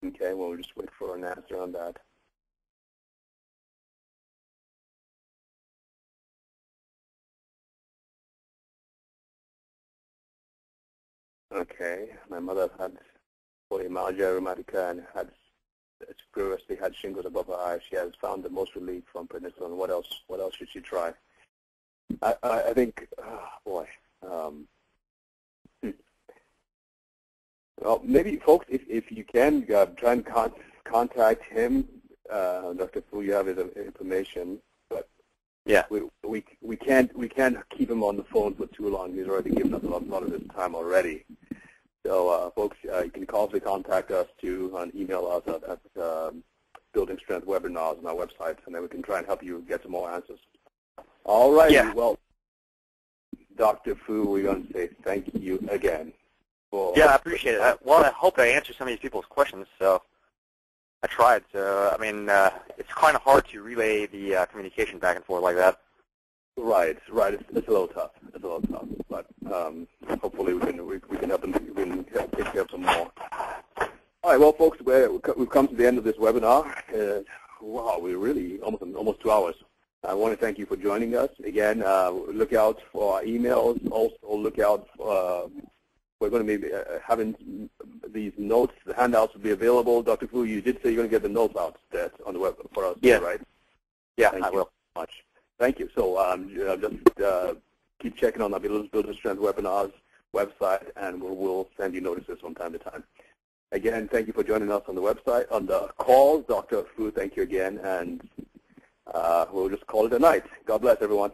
Okay, well, we'll just wait for an answer on that. Okay, my mother had polymyalgia rheumatica and had previously had shingles above her eyes. She has found the most relief from prednisolone. What else should she try? I think, Well, maybe, folks, if you can, try and contact him. Dr. Fu, you have his information, but yeah, we can't keep him on the phone for too long. He's already given us a lot of his time already. So, folks, you can also contact us too and email us at Building Strength Webinars on our website, and then we can try and help you get some more answers. All right. Yeah. Well, Dr. Fu, we're going to say thank you again. Yeah, I appreciate it. Well, I hope I answered some of these people's questions. So I tried. So, I mean, it's kind of hard to relay the communication back and forth like that. Right. It's a little tough. But hopefully we can help them. We can take care of some more. All right. Well, folks, we've come to the end of this webinar. Wow, we're really almost 2 hours. I want to thank you for joining us again. Look out for our emails. Also, look out. We're going to be having these notes. The handouts will be available. Dr. Fu, you did say you're going to get the notes out on the web for us, yeah. Right? Yeah, Thank I you will. So much. Thank you. So just keep checking on our Building Strength Webinars website, and we'll send you notices from time to time. Again, thank you for joining us on the website, on the call. Dr. Fu, thank you again, and we'll just call it a night. God bless everyone.